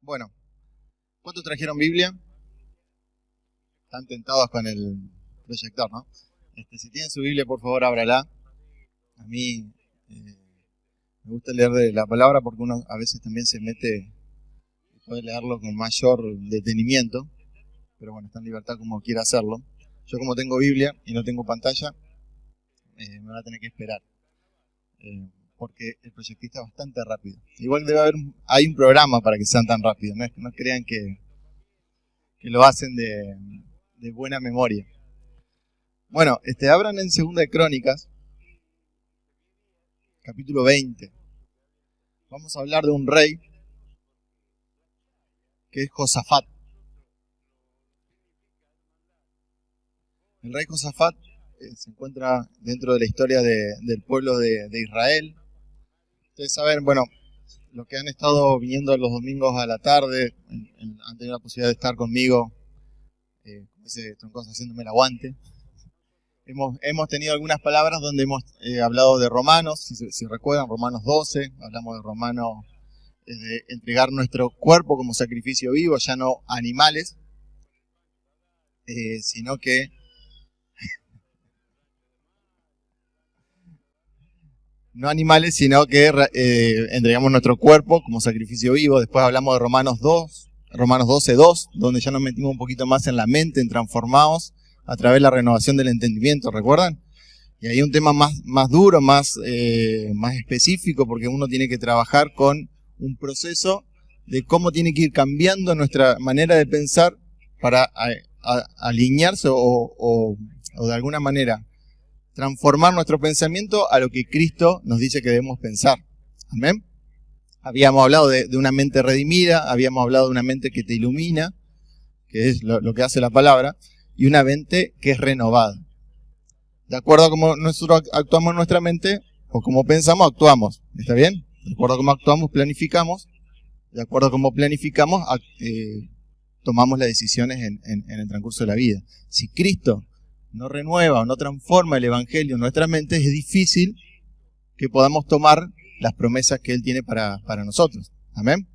Bueno, ¿cuántos trajeron Biblia? Están tentados con el proyector, ¿no? Si tienen su Biblia, por favor, ábrala. A mí me gusta leer de la palabra porque uno a veces también se mete y puede leerlo con mayor detenimiento, pero bueno, está en libertad como quiera hacerlo. Yo como tengo Biblia y no tengo pantalla, me van a tener que esperar, porque el proyectista es bastante rápido. Igual hay un programa para que sean tan rápidos, no crean que lo hacen de buena memoria. Bueno, abran en 2 de Crónicas, capítulo 20. Vamos a hablar de un rey que es Josafat. El rey Josafat se encuentra dentro de la historia del pueblo de Israel. Ustedes saben, bueno, los que han estado viniendo los domingos a la tarde, han tenido la posibilidad de estar conmigo, como dice Troncoso, haciéndome el aguante. Hemos tenido algunas palabras donde hemos hablado de Romanos, si recuerdan, Romanos 12, hablamos de Romanos, de entregar nuestro cuerpo como sacrificio vivo, ya no animales, sino que no animales, sino que entregamos nuestro cuerpo como sacrificio vivo. Después hablamos de Romanos 12:2, donde ya nos metimos un poquito más en la mente, en transformados a través de la renovación del entendimiento, ¿recuerdan? Y hay un tema más duro, más específico, porque uno tiene que trabajar con un proceso de cómo tiene que ir cambiando nuestra manera de pensar para alinearse o de alguna manera transformar nuestro pensamiento a lo que Cristo nos dice que debemos pensar. ¿Amén? Habíamos hablado de una mente redimida, habíamos hablado de una mente que te ilumina, que es lo que hace la palabra, y una mente que es renovada. De acuerdo a cómo nosotros actuamos en nuestra mente, o cómo pensamos, actuamos. ¿Está bien? De acuerdo a cómo actuamos, planificamos. De acuerdo a cómo planificamos, tomamos las decisiones en el transcurso de la vida. Si Cristo no renueva o no transforma el Evangelio en nuestra mente, es difícil que podamos tomar las promesas que Él tiene para nosotros. Amén.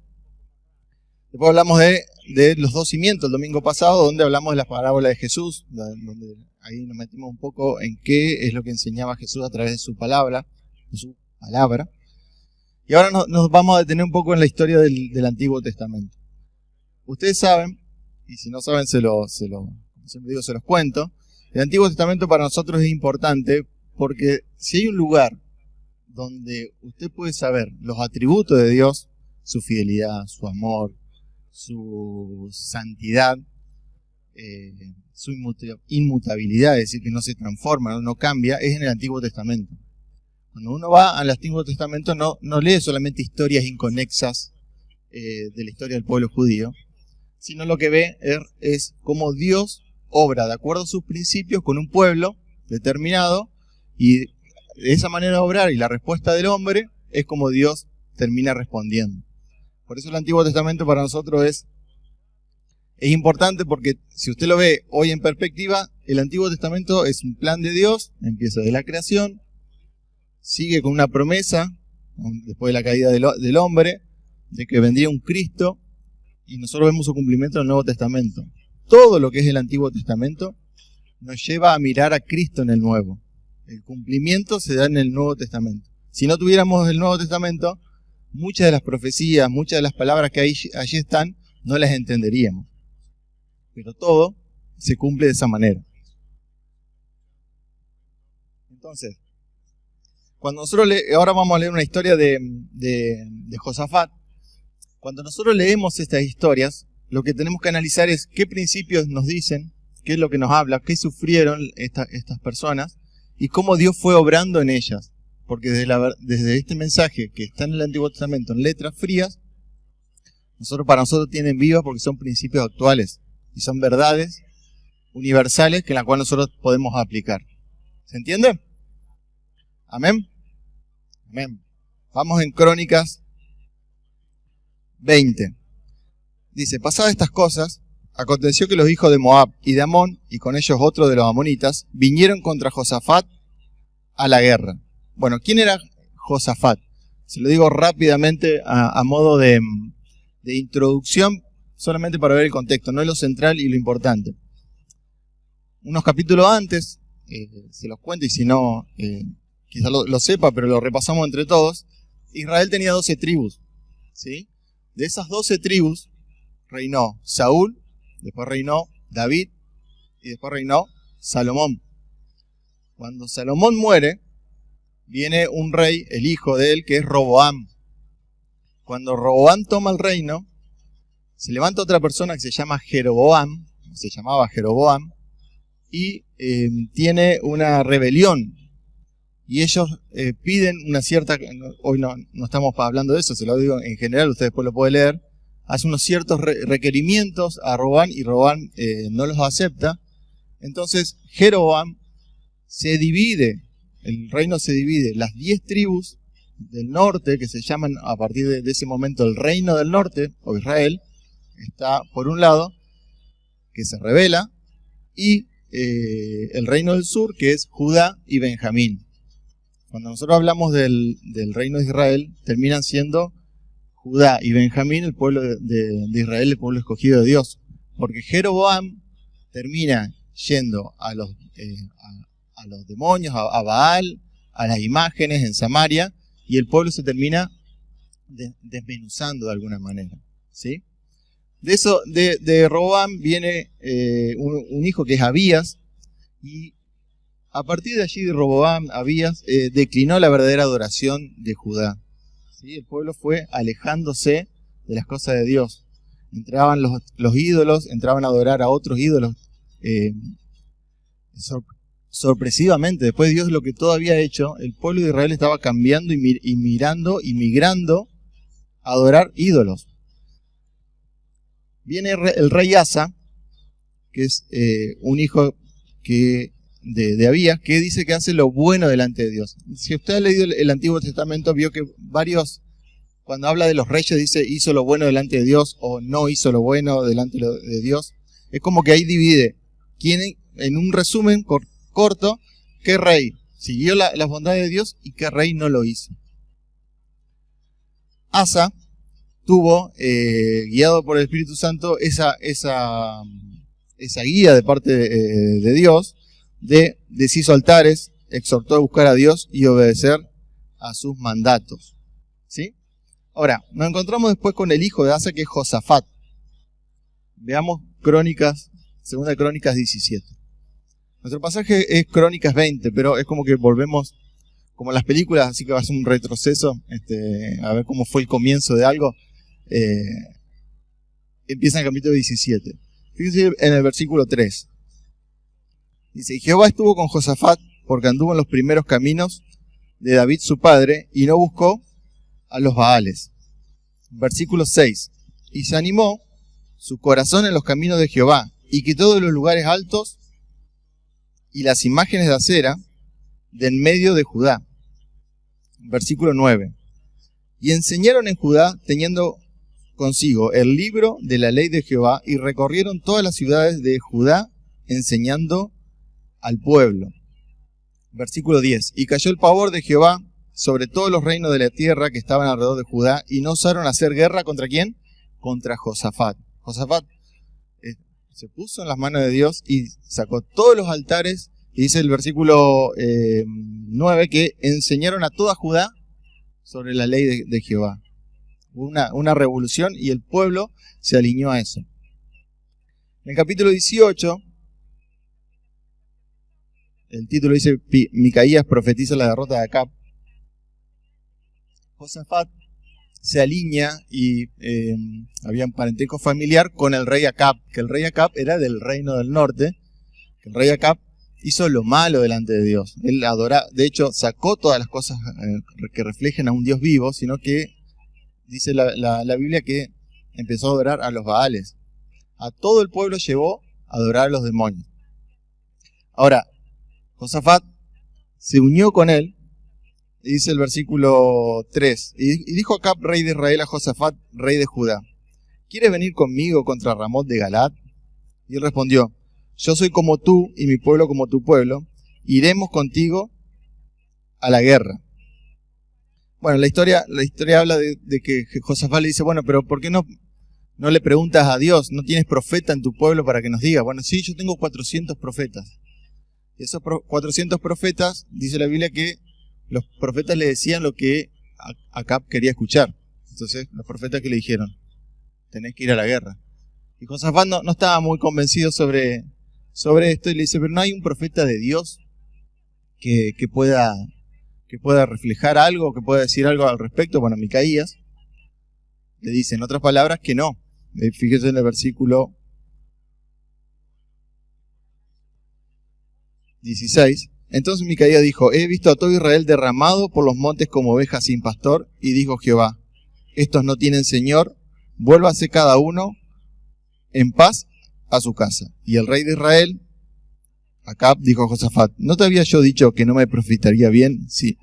Después hablamos de los 2 cimientos el domingo pasado, donde hablamos de la parábola de Jesús, donde ahí nos metimos un poco en qué es lo que enseñaba Jesús a través de su palabra. Y ahora nos vamos a detener un poco en la historia del Antiguo Testamento. Ustedes saben, y si no saben siempre digo, se los cuento. El Antiguo Testamento para nosotros es importante porque si hay un lugar donde usted puede saber los atributos de Dios, su fidelidad, su amor, su santidad, su inmutabilidad, es decir, que no se transforma, no cambia, es en el Antiguo Testamento. Cuando uno va al Antiguo Testamento no lee solamente historias inconexas de la historia del pueblo judío, sino lo que ve es cómo Dios obra de acuerdo a sus principios con un pueblo determinado, y de esa manera de obrar y la respuesta del hombre es como Dios termina respondiendo. Por eso el Antiguo Testamento para nosotros es importante, porque si usted lo ve hoy en perspectiva, el Antiguo Testamento es un plan de Dios, empieza de la creación, sigue con una promesa, después de la caída del hombre, de que vendría un Cristo, y nosotros vemos su cumplimiento en el Nuevo Testamento. Todo lo que es el Antiguo Testamento nos lleva a mirar a Cristo en el Nuevo. El cumplimiento se da en el Nuevo Testamento. Si no tuviéramos el Nuevo Testamento, muchas de las profecías, muchas de las palabras que allí están, no las entenderíamos. Pero todo se cumple de esa manera. Entonces, cuando nosotros ahora vamos a leer una historia de Josafat. Cuando nosotros leemos estas historias, lo que tenemos que analizar es qué principios nos dicen, qué es lo que nos habla, qué sufrieron estas personas y cómo Dios fue obrando en ellas. Porque desde este mensaje que está en el Antiguo Testamento en letras frías, para nosotros tienen vivas porque son principios actuales y son verdades universales que en las cuales nosotros podemos aplicar. ¿Se entiende? Amén. Amén. Vamos en Crónicas 20. Dice: pasadas estas cosas, aconteció que los hijos de Moab y de Amón, y con ellos otros de los amonitas, vinieron contra Josafat a la guerra. Bueno, ¿quién era Josafat? Se lo digo rápidamente a modo de de introducción, solamente para ver el contexto, no es lo central y lo importante. Unos capítulos antes, se los cuento y si no, quizás lo sepa, pero lo repasamos entre todos. Israel tenía 12 tribus, ¿sí? De esas 12 tribus reinó Saúl, después reinó David y después reinó Salomón. Cuando Salomón muere, viene un rey, el hijo de él, que es Roboam. Cuando Roboam toma el reino, se levanta otra persona que se llama Jeroboam, se llamaba Jeroboam, y tiene una rebelión. Y ellos piden una cierta, hoy no estamos hablando de eso, se lo digo en general, usted después lo puede leer, hace unos ciertos requerimientos a Roboam y Roboam no los acepta. Entonces Jeroboam se divide, el reino se divide, las 10 tribus del norte, que se llaman a partir de ese momento el reino del norte, o Israel, está por un lado, que se rebela, y el reino del sur, que es Judá y Benjamín. Cuando nosotros hablamos del reino de Israel, terminan siendo Judá y Benjamín el pueblo de Israel, el pueblo escogido de Dios. Porque Jeroboam termina yendo a los demonios, a Baal, a las imágenes en Samaria, y el pueblo se termina desmenuzando de alguna manera, ¿sí? De Roboam viene un hijo que es Abías, y a partir de allí de Roboam, Abías declinó la verdadera adoración de Judá, ¿sí? El pueblo fue alejándose de las cosas de Dios. Entraban los ídolos, entraban a adorar a otros ídolos. Sorpresivamente, después de Dios lo que todo había hecho, el pueblo de Israel estaba cambiando y migrando a adorar ídolos. Viene el rey Asa, que es un hijo de Abías, que dice que hace lo bueno delante de Dios. Si usted ha leído el Antiguo Testamento, vio que cuando habla de los reyes, dice hizo lo bueno delante de Dios o no hizo lo bueno delante de Dios. Es como que ahí divide en un resumen corto, qué rey siguió las bondades de Dios y qué rey no lo hizo. Asa tuvo, guiado por el Espíritu Santo, esa guía de parte de Dios, deshizo altares, exhortó a buscar a Dios y obedecer a sus mandatos, ¿sí? Ahora, nos encontramos después con el hijo de Asa, que es Josafat. Veamos Segunda Crónicas 17. Nuestro pasaje es Crónicas 20, pero es como que volvemos, como las películas, así que va a ser un retroceso, a ver cómo fue el comienzo de algo. Empieza en el capítulo 17. Fíjense en el versículo 3. Dice, Jehová estuvo con Josafat porque anduvo en los primeros caminos de David su padre y no buscó a los Baales. Versículo 6. Y se animó su corazón en los caminos de Jehová y quitó de los lugares altos y las imágenes de acera de en medio de Judá. Versículo 9. Y enseñaron en Judá teniendo consigo el libro de la ley de Jehová y recorrieron todas las ciudades de Judá enseñando al pueblo. Versículo 10. Y cayó el pavor de Jehová sobre todos los reinos de la tierra que estaban alrededor de Judá y no osaron hacer guerra ¿contra quién? Contra Josafat. Josafat se puso en las manos de Dios y sacó todos los altares, y dice el versículo 9 que enseñaron a toda Judá sobre la ley de Jehová. Hubo una revolución y el pueblo se alineó a eso. En el capítulo 18, el título dice Micaías profetiza la derrota de Acab. Josafat se alinea y había un parentesco familiar con el rey Acab, que el rey Acab era del reino del norte, que el rey Acab hizo lo malo delante de Dios. Él de hecho sacó todas las cosas que reflejen a un Dios vivo, sino que dice la Biblia que empezó a adorar a los Baales. A todo el pueblo llevó a adorar a los demonios. Ahora, Josafat se unió con él. Y dice el versículo 3, y dijo Acab, rey de Israel, a Josafat, rey de Judá, ¿quieres venir conmigo contra Ramot de Galaad? Y él respondió, yo soy como tú y mi pueblo como tu pueblo, iremos contigo a la guerra. Bueno, la historia habla de que Josafat le dice, bueno, pero ¿por qué no No le preguntas a Dios, no tienes profeta en tu pueblo para que nos diga. Bueno, sí, yo tengo 400 profetas. Y esos 400 profetas, dice la Biblia que los profetas le decían lo que Acab quería escuchar. Entonces, los profetas que le dijeron, tenés que ir a la guerra. Y Josafat no estaba muy convencido sobre esto y le dice, pero no hay un profeta de Dios que pueda reflejar algo, que pueda decir algo al respecto. Bueno, Micaías le dice, en otras palabras, que no. Fíjese en el versículo 16. Entonces Micaías dijo, he visto a todo Israel derramado por los montes como ovejas sin pastor, y dijo Jehová, estos no tienen señor, vuélvase cada uno en paz a su casa. Y el rey de Israel, Acab, dijo a Josafat, ¿no te había yo dicho que no me profetizaría bien, sino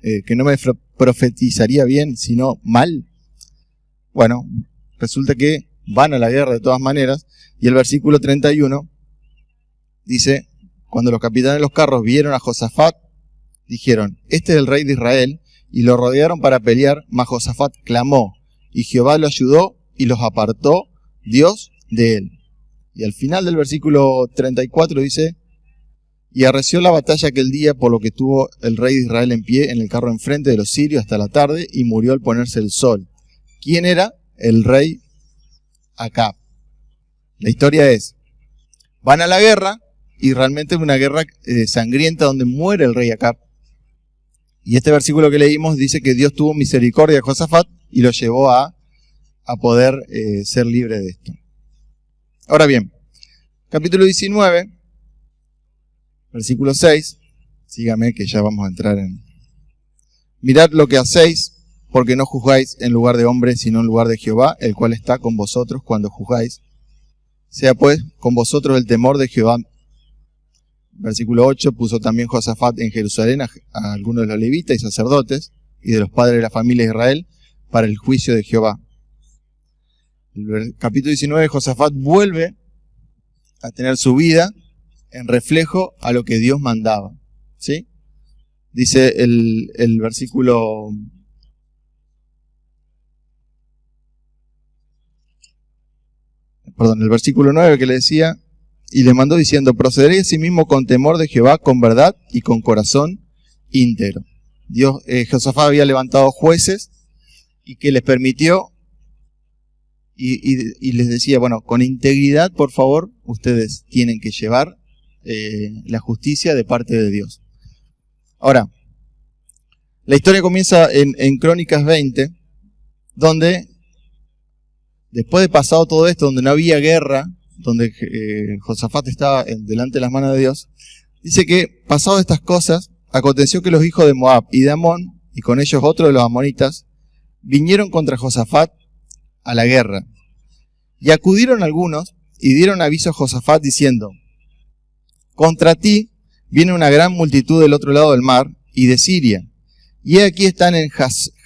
mal? Bueno, resulta que van a la guerra de todas maneras, y el versículo 31 dice, cuando los capitanes de los carros vieron a Josafat, dijeron, este es el rey de Israel, y lo rodearon para pelear, mas Josafat clamó, y Jehová lo ayudó, y los apartó Dios de él. Y al final del versículo 34 dice, y arreció la batalla aquel día, por lo que estuvo el rey de Israel en pie en el carro enfrente de los sirios hasta la tarde, y murió al ponerse el sol. ¿Quién era? El rey Acab. La historia es, van a la guerra, y realmente es una guerra sangrienta donde muere el rey Acab. Y este versículo que leímos dice que Dios tuvo misericordia de Josafat y lo llevó a poder ser libre de esto. Ahora bien, capítulo 19, versículo 6, sígame que ya vamos a entrar en... Mirad lo que hacéis, porque no juzgáis en lugar de hombre, sino en lugar de Jehová, el cual está con vosotros cuando juzgáis. Sea pues con vosotros el temor de Jehová. Versículo 8, puso también Josafat en Jerusalén a algunos de los levitas y sacerdotes y de los padres de la familia de Israel para el juicio de Jehová. El capítulo 19, Josafat vuelve a tener su vida en reflejo a lo que Dios mandaba. ¿Sí? Dice el versículo... el versículo 9 que le decía, y le mandó diciendo, procederé a sí mismo con temor de Jehová, con verdad y con corazón íntegro. Josafat había levantado jueces y que les permitió y les decía, bueno, con integridad, por favor, ustedes tienen que llevar la justicia de parte de Dios. Ahora, la historia comienza en Crónicas 20, donde después de pasado todo esto, donde no había guerra, donde Josafat estaba delante de las manos de Dios, dice que pasado estas cosas, aconteció que los hijos de Moab y de Amón, y con ellos otros de los amonitas, vinieron contra Josafat a la guerra. Y acudieron algunos y dieron aviso a Josafat diciendo, contra ti viene una gran multitud del otro lado del mar y de Siria, y aquí están en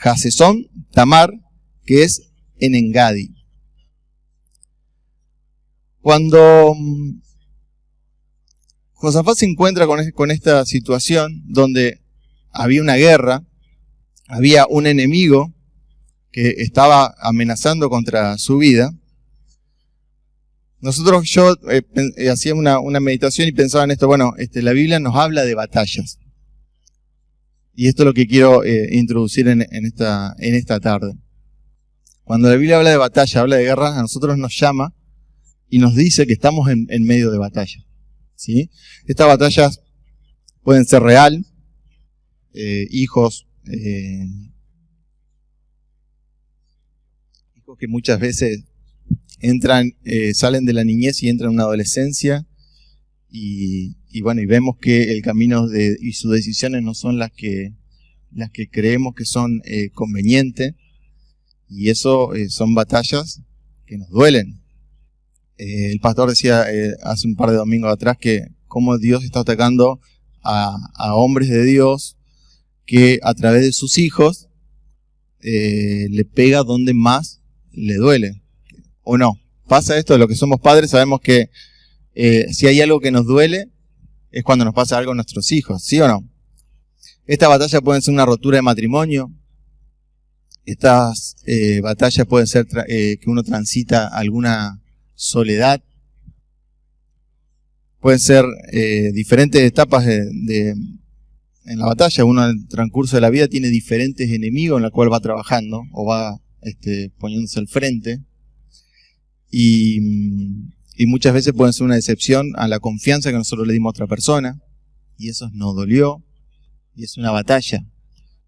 Hasesón Tamar, que es en Engadi. Cuando Josafat se encuentra con esta situación donde había una guerra, había un enemigo que estaba amenazando contra su vida, yo hacía una meditación y pensaba en esto, bueno, la Biblia nos habla de batallas. Y esto es lo que quiero introducir en esta tarde. Cuando la Biblia habla de batalla, habla de guerra, a nosotros nos llama y nos dice que estamos en medio de batalla. ¿Sí? Estas batallas pueden ser real, hijos que muchas veces salen de la niñez y entran en una adolescencia y vemos que el camino y sus decisiones no son las que creemos que son convenientes, y eso son batallas que nos duelen. El pastor decía hace un par de domingos atrás que cómo Dios está atacando a hombres de Dios que a través de sus hijos le pega donde más le duele. ¿O no? Pasa esto de lo que somos padres, sabemos que si hay algo que nos duele es cuando nos pasa algo a nuestros hijos, ¿sí o no? Esta batalla puede ser una rotura de matrimonio, Estas batallas pueden ser que uno transita alguna soledad. Pueden ser diferentes etapas en la batalla. Uno en el transcurso de la vida tiene diferentes enemigos en los cuales va trabajando o va poniéndose al frente. Y muchas veces pueden ser una decepción a la confianza que nosotros le dimos a otra persona. Y eso nos dolió. Y es una batalla.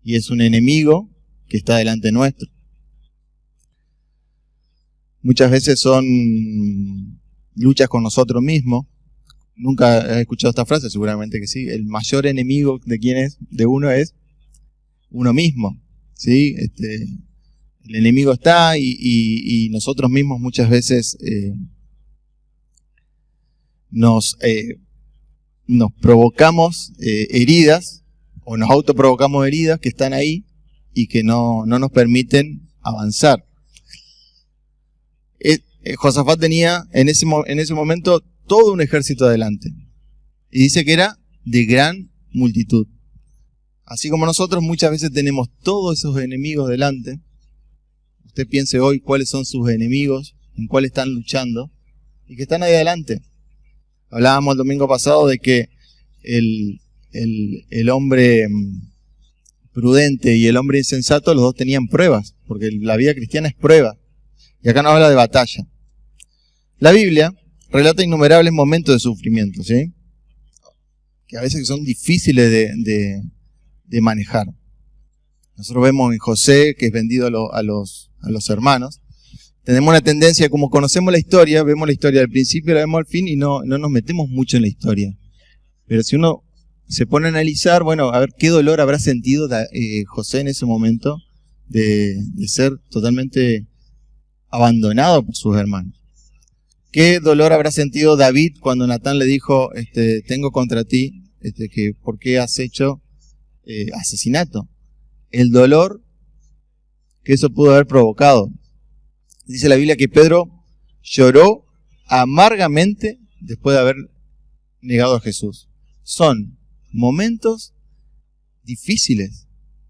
Y es un enemigo que está delante nuestro. Muchas veces son luchas con nosotros mismos. Nunca has escuchado esta frase, seguramente que sí. El mayor enemigo de uno es uno mismo. ¿Sí? El enemigo está y nosotros mismos muchas veces nos provocamos heridas o nos autoprovocamos heridas que están ahí y que no nos permiten avanzar. Josafat tenía en ese momento todo un ejército adelante. Y dice que era de gran multitud. Así como nosotros muchas veces tenemos todos esos enemigos delante. Usted piense hoy cuáles son sus enemigos, en cuáles están luchando y que están ahí adelante. Hablábamos el domingo pasado de que el hombre prudente y el hombre insensato, los dos tenían pruebas, porque la vida cristiana es prueba. Y acá nos habla de batalla. La Biblia relata innumerables momentos de sufrimiento, ¿sí? Que a veces son difíciles de manejar. Nosotros vemos en José, que es vendido a los hermanos. Tenemos una tendencia, como conocemos la historia, vemos la historia del principio, la vemos al fin y no nos metemos mucho en la historia. Pero si uno se pone a analizar, bueno, a ver qué dolor habrá sentido José en ese momento de ser totalmente abandonado por sus hermanos. ¿Qué dolor habrá sentido David cuando Natán le dijo, tengo contra ti, que por qué has hecho asesinato? El dolor que eso pudo haber provocado. Dice la Biblia que Pedro lloró amargamente después de haber negado a Jesús. Son momentos difíciles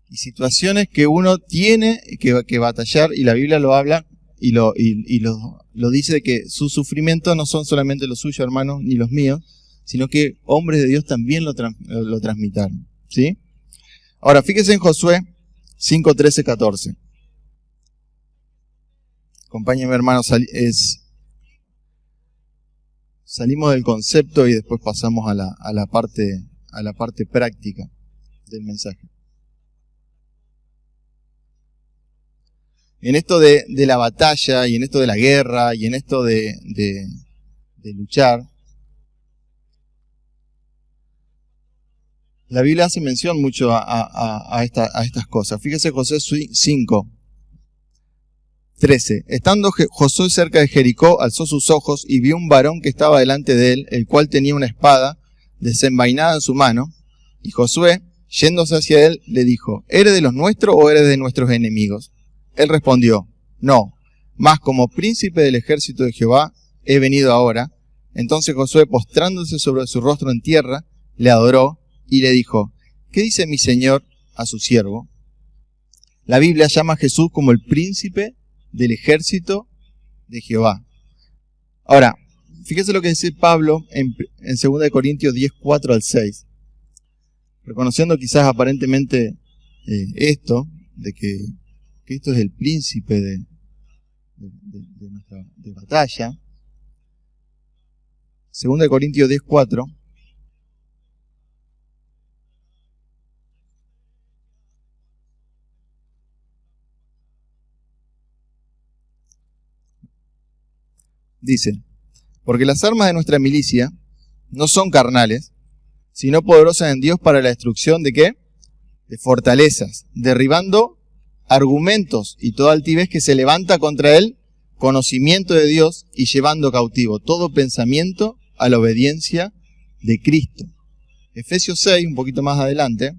y situaciones que uno tiene que batallar, y la Biblia lo habla y lo dice, de que sus sufrimientos no son solamente los suyos, hermanos, ni los míos, sino que hombres de Dios también lo transmitieron. ¿Sí? Ahora, fíjese en Josué 5, 13, 14. Acompáñenme, hermanos, salimos del concepto y después pasamos a la parte práctica del mensaje. En esto de la batalla y en esto de la guerra y en esto de luchar, la Biblia hace mención mucho a estas cosas. Fíjese Josué 5, 13. Estando Josué cerca de Jericó, alzó sus ojos y vio un varón que estaba delante de él, el cual tenía una espada desenvainada en su mano. Y Josué, yéndose hacia él, le dijo, ¿eres de los nuestros o eres de nuestros enemigos? Él respondió, no, mas como príncipe del ejército de Jehová he venido ahora. Entonces Josué, postrándose sobre su rostro en tierra, le adoró y le dijo, ¿qué dice mi señor a su siervo? La Biblia llama a Jesús como el príncipe del ejército de Jehová. Ahora, fíjese lo que dice Pablo en 2 Corintios 10, 4 al 6. Reconociendo quizás aparentemente esto, de que Cristo es el príncipe de nuestra batalla. 2 Corintios 10, 4. Dice, porque las armas de nuestra milicia no son carnales, sino poderosas en Dios para la destrucción ¿de qué? De fortalezas, derribando argumentos y toda altivez que se levanta contra el conocimiento de Dios y llevando cautivo todo pensamiento a la obediencia de Cristo. Efesios 6, un poquito más adelante,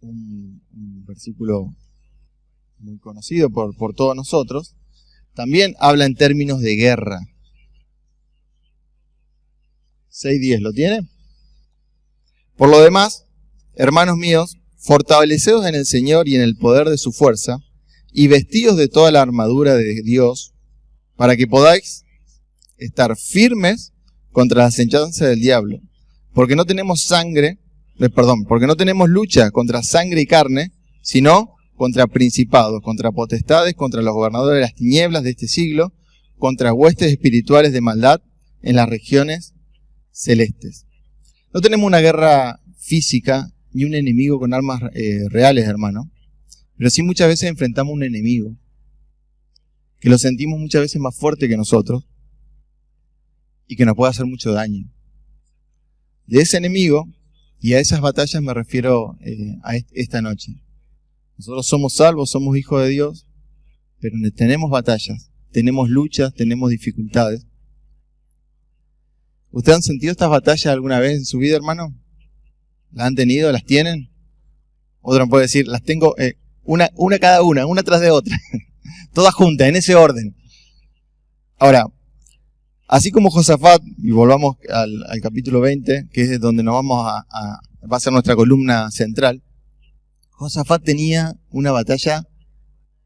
un versículo muy conocido por todos nosotros, también habla en términos de guerra. 6:10, ¿lo tiene? Por lo demás, hermanos míos, fortaleceos en el Señor y en el poder de su fuerza, y vestidos de toda la armadura de Dios, para que podáis estar firmes contra las acechanzas del diablo. Porque no tenemos porque no tenemos lucha contra sangre y carne, sino contra principados, contra potestades, contra los gobernadores de las tinieblas de este siglo, contra huestes espirituales de maldad en las regiones celestes. No tenemos una guerra física ni un enemigo con armas reales, hermano, pero sí muchas veces enfrentamos un enemigo que lo sentimos muchas veces más fuerte que nosotros y que nos puede hacer mucho daño. De ese enemigo y a esas batallas me refiero a esta noche. Nosotros somos salvos, somos hijos de Dios, pero tenemos batallas, tenemos luchas, tenemos dificultades. ¿Ustedes han sentido estas batallas alguna vez en su vida, hermano? ¿Las han tenido? ¿Las tienen? Otro me puede decir, las tengo una cada una tras de otra. Todas juntas, en ese orden. Ahora, así como Josafat, y volvamos al capítulo 20, que es donde nos va a ser nuestra columna central, Josafat tenía una batalla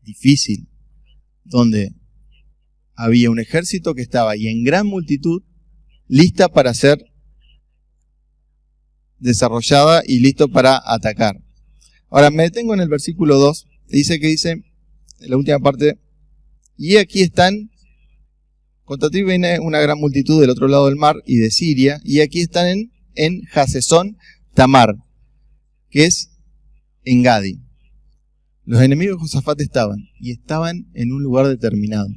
difícil, donde había un ejército que estaba ahí en gran multitud, lista para ser desarrollada y listo para atacar. Ahora me detengo en el versículo 2, dice, en la última parte, y aquí están, contra ti viene una gran multitud del otro lado del mar y de Siria, y aquí están en Hasesón Tamar, que es en Gadi. Los enemigos de Josafat estaban en un lugar determinado,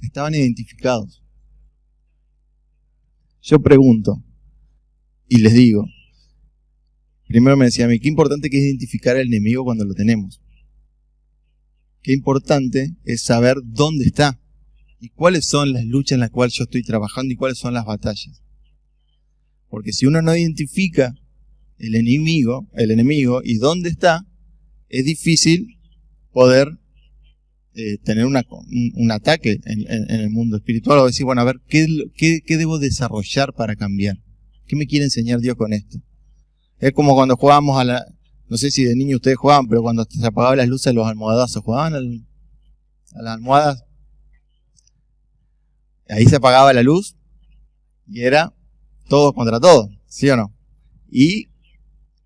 estaban identificados. Yo pregunto, y les digo, primero me decía a mí, qué importante que es identificar al enemigo cuando lo tenemos. Qué importante es saber dónde está y cuáles son las luchas en las cuales yo estoy trabajando y cuáles son las batallas. Porque si uno no identifica el enemigo y dónde está, es difícil poder tener un ataque en el mundo espiritual o decir, bueno, a ver, ¿qué debo desarrollar para cambiar? ¿Qué me quiere enseñar Dios con esto? Es como cuando jugábamos no sé si de niño ustedes jugaban, pero cuando se apagaban las luces, los almohadazos, jugaban a las almohadas. Ahí se apagaba la luz y era todos contra todos, ¿sí o no? Y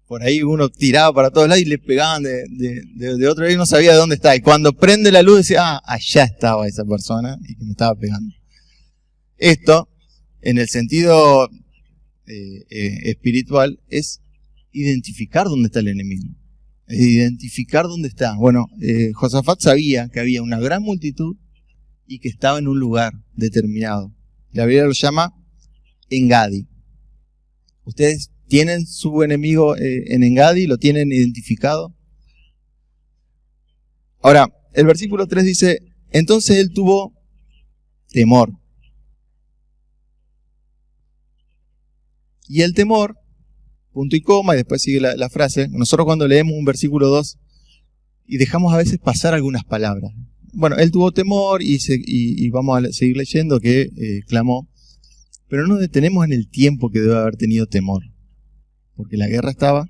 por ahí uno tiraba para todos lados y le pegaban de otro lado y no sabía de dónde estaba. Y cuando prende la luz decía, allá estaba esa persona y que me estaba pegando. Esto, en el sentido espiritual, es identificar dónde está el enemigo. Es identificar dónde está. Bueno, Josafat sabía que había una gran multitud y que estaba en un lugar determinado. La Biblia lo llama Engadi. ¿Ustedes tienen su enemigo en Engadi? ¿Lo tienen identificado? Ahora, el versículo 3 dice, entonces él tuvo temor. Y el temor, punto y coma, y después sigue la frase. Nosotros cuando leemos un versículo 2 y dejamos a veces pasar algunas palabras. Bueno, él tuvo temor y vamos a seguir leyendo que clamó. Pero no nos detenemos en el tiempo que debe haber tenido temor. Porque la guerra estaba,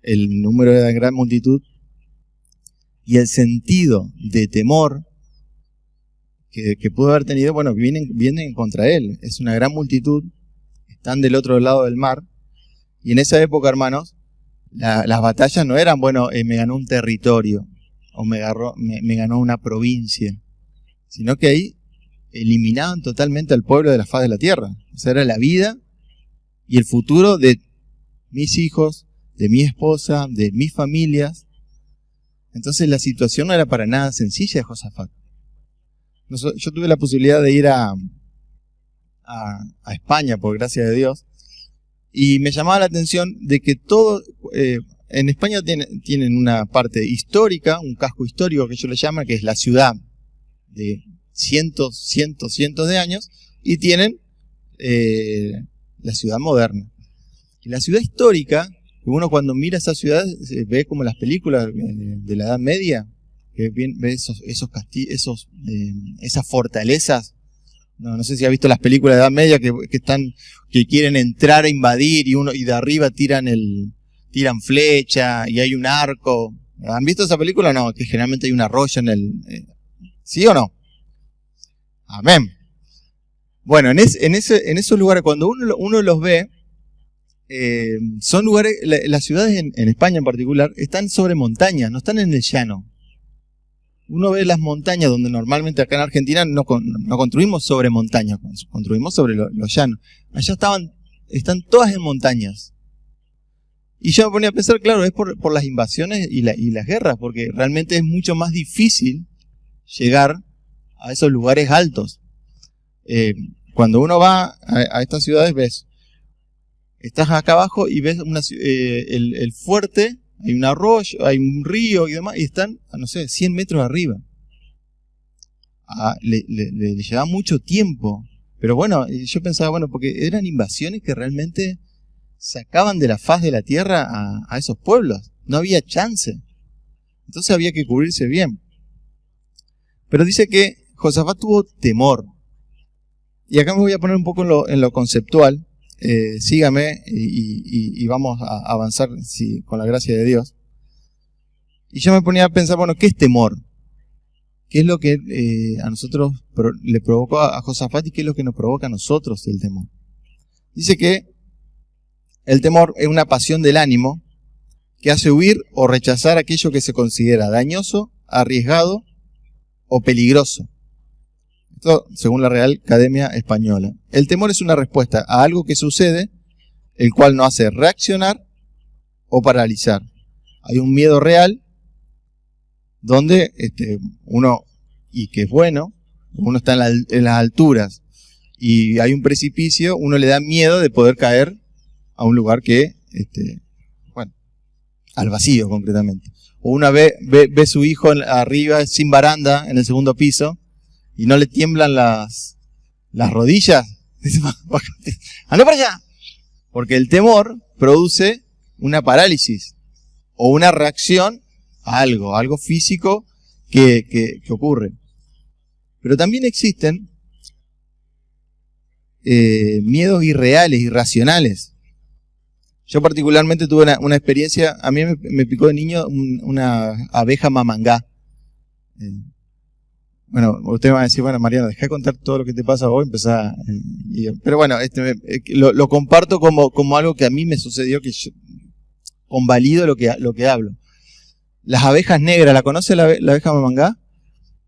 el número era de gran multitud, y el sentido de temor que pudo haber tenido, bueno, vienen contra él. Es una gran multitud, están del otro lado del mar, y en esa época, hermanos, las batallas no eran, bueno, me ganó un territorio, o me ganó una provincia, sino que ahí eliminaban totalmente al pueblo de la faz de la tierra. O sea, era la vida y el futuro de mis hijos, de mi esposa, de mis familias. Entonces la situación no era para nada sencilla de Josafat. Yo tuve la posibilidad de ir a España, por gracia de Dios, y me llamaba la atención de que todo, en España tienen una parte histórica, un casco histórico que ellos le llaman, que es la ciudad de cientos de años, y tienen la ciudad moderna. Y la ciudad histórica, uno cuando mira esa ciudad ve como las películas de la Edad Media, que ve esos castillos, esas fortalezas. No sé si ha visto las películas de Edad Media que quieren entrar a invadir y de arriba tiran tiran flecha y hay un arco. ¿Han visto esa película? No, que generalmente hay un arroyo en el... ¿Sí o no? Amén. Bueno, en esos lugares, cuando uno los ve, son lugares, las ciudades en España en particular, están sobre montañas, no están en el llano. Uno ve las montañas donde normalmente acá en Argentina no construimos sobre montañas, construimos sobre los llanos. Allá están todas en montañas. Y yo me ponía a pensar, claro, es por las invasiones y las guerras, porque realmente es mucho más difícil llegar a esos lugares altos. Cuando uno va a estas ciudades, estás acá abajo y ves el fuerte, hay un arroyo, hay un río y demás, y están, no sé, 100 metros arriba. Le llevaba mucho tiempo. Pero bueno, yo pensaba, porque eran invasiones que realmente sacaban de la faz de la tierra a esos pueblos. No había chance. Entonces había que cubrirse bien. Pero dice que Josafat tuvo temor. Y acá me voy a poner un poco en lo conceptual. Sígame y vamos a avanzar con la gracia de Dios. Y yo me ponía a pensar, ¿qué es temor? ¿Qué es lo que a nosotros le provocó a Josafat y qué es lo que nos provoca a nosotros el temor? Dice que el temor es una pasión del ánimo que hace huir o rechazar aquello que se considera dañoso, arriesgado o peligroso. Esto según la Real Academia Española. El temor es una respuesta a algo que sucede, el cual nos hace reaccionar o paralizar. Hay un miedo real donde uno, y que es bueno, uno está en las alturas y hay un precipicio, uno le da miedo de poder caer a un lugar que, al vacío concretamente. O una ve su hijo arriba sin baranda en el segundo piso y no le tiemblan las rodillas. Dice, ¡anda para allá! Porque el temor produce una parálisis o una reacción a algo físico que ocurre. Pero también existen miedos irreales, irracionales. Yo particularmente tuve una experiencia, a mí me picó de niño una abeja mamangá. Ustedes van a decir, Mariano, deja de contar todo lo que te pasa hoy, pero bueno, lo comparto como algo que a mí me sucedió, que yo convalido lo que hablo. Las abejas negras, ¿la conoce la abeja mamangá?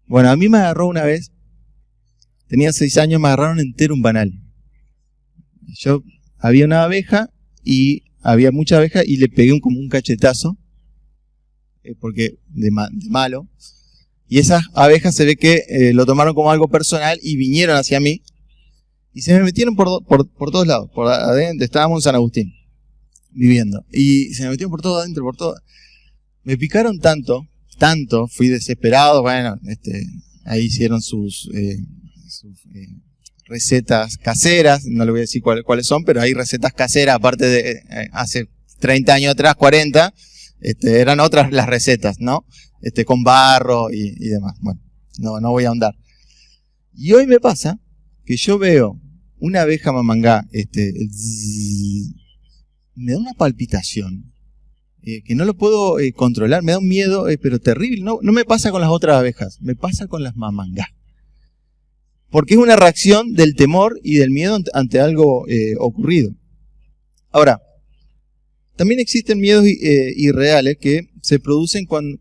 Bueno, a mí me agarró una vez, tenía 6 años, me agarraron entero un banal. Había una abeja y había mucha abeja y le pegué como un cachetazo, porque de malo. Y esas abejas se ve que lo tomaron como algo personal y vinieron hacia mí y se me metieron por todos lados. Por adentro, estábamos en San Agustín viviendo y se me metieron por todo adentro, por todo. Me picaron tanto, fui desesperado. Ahí hicieron sus recetas caseras, no le voy a decir cuáles son, pero hay recetas caseras, aparte de hace 30 años atrás, 40, eran otras las recetas, ¿no? Con barro y demás. Bueno, no voy a ahondar. Y hoy me pasa que yo veo una abeja mamangá, me da una palpitación, que no lo puedo controlar, me da un miedo, pero terrible. No me pasa con las otras abejas, me pasa con las mamangá. Porque es una reacción del temor y del miedo ante algo ocurrido. Ahora, también existen miedos irreales que se producen cuando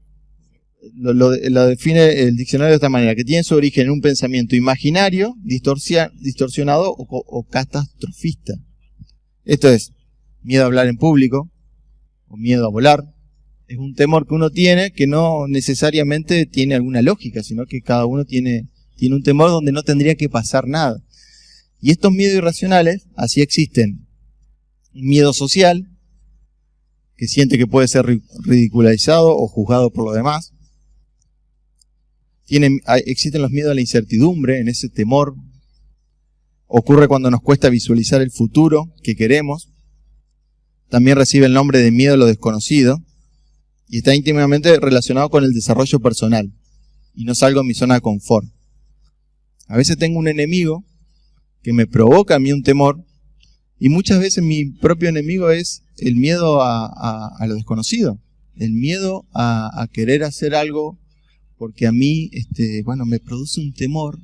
lo define el diccionario de esta manera, que tienen su origen en un pensamiento imaginario, distorsionado o catastrofista. Esto es miedo a hablar en público o miedo a volar. Es un temor que uno tiene que no necesariamente tiene alguna lógica, sino que cada uno tiene un temor donde no tendría que pasar nada. Y estos miedos irracionales, así existen. Un miedo social, que siente que puede ser ridiculizado o juzgado por los demás. Existen los miedos a la incertidumbre, en ese temor. Ocurre cuando nos cuesta visualizar el futuro que queremos. También recibe el nombre de miedo a lo desconocido. Y está íntimamente relacionado con el desarrollo personal. Y no salgo de mi zona de confort. A veces tengo un enemigo que me provoca a mí un temor y muchas veces mi propio enemigo es el miedo a lo desconocido, el miedo a querer hacer algo porque a mí, me produce un temor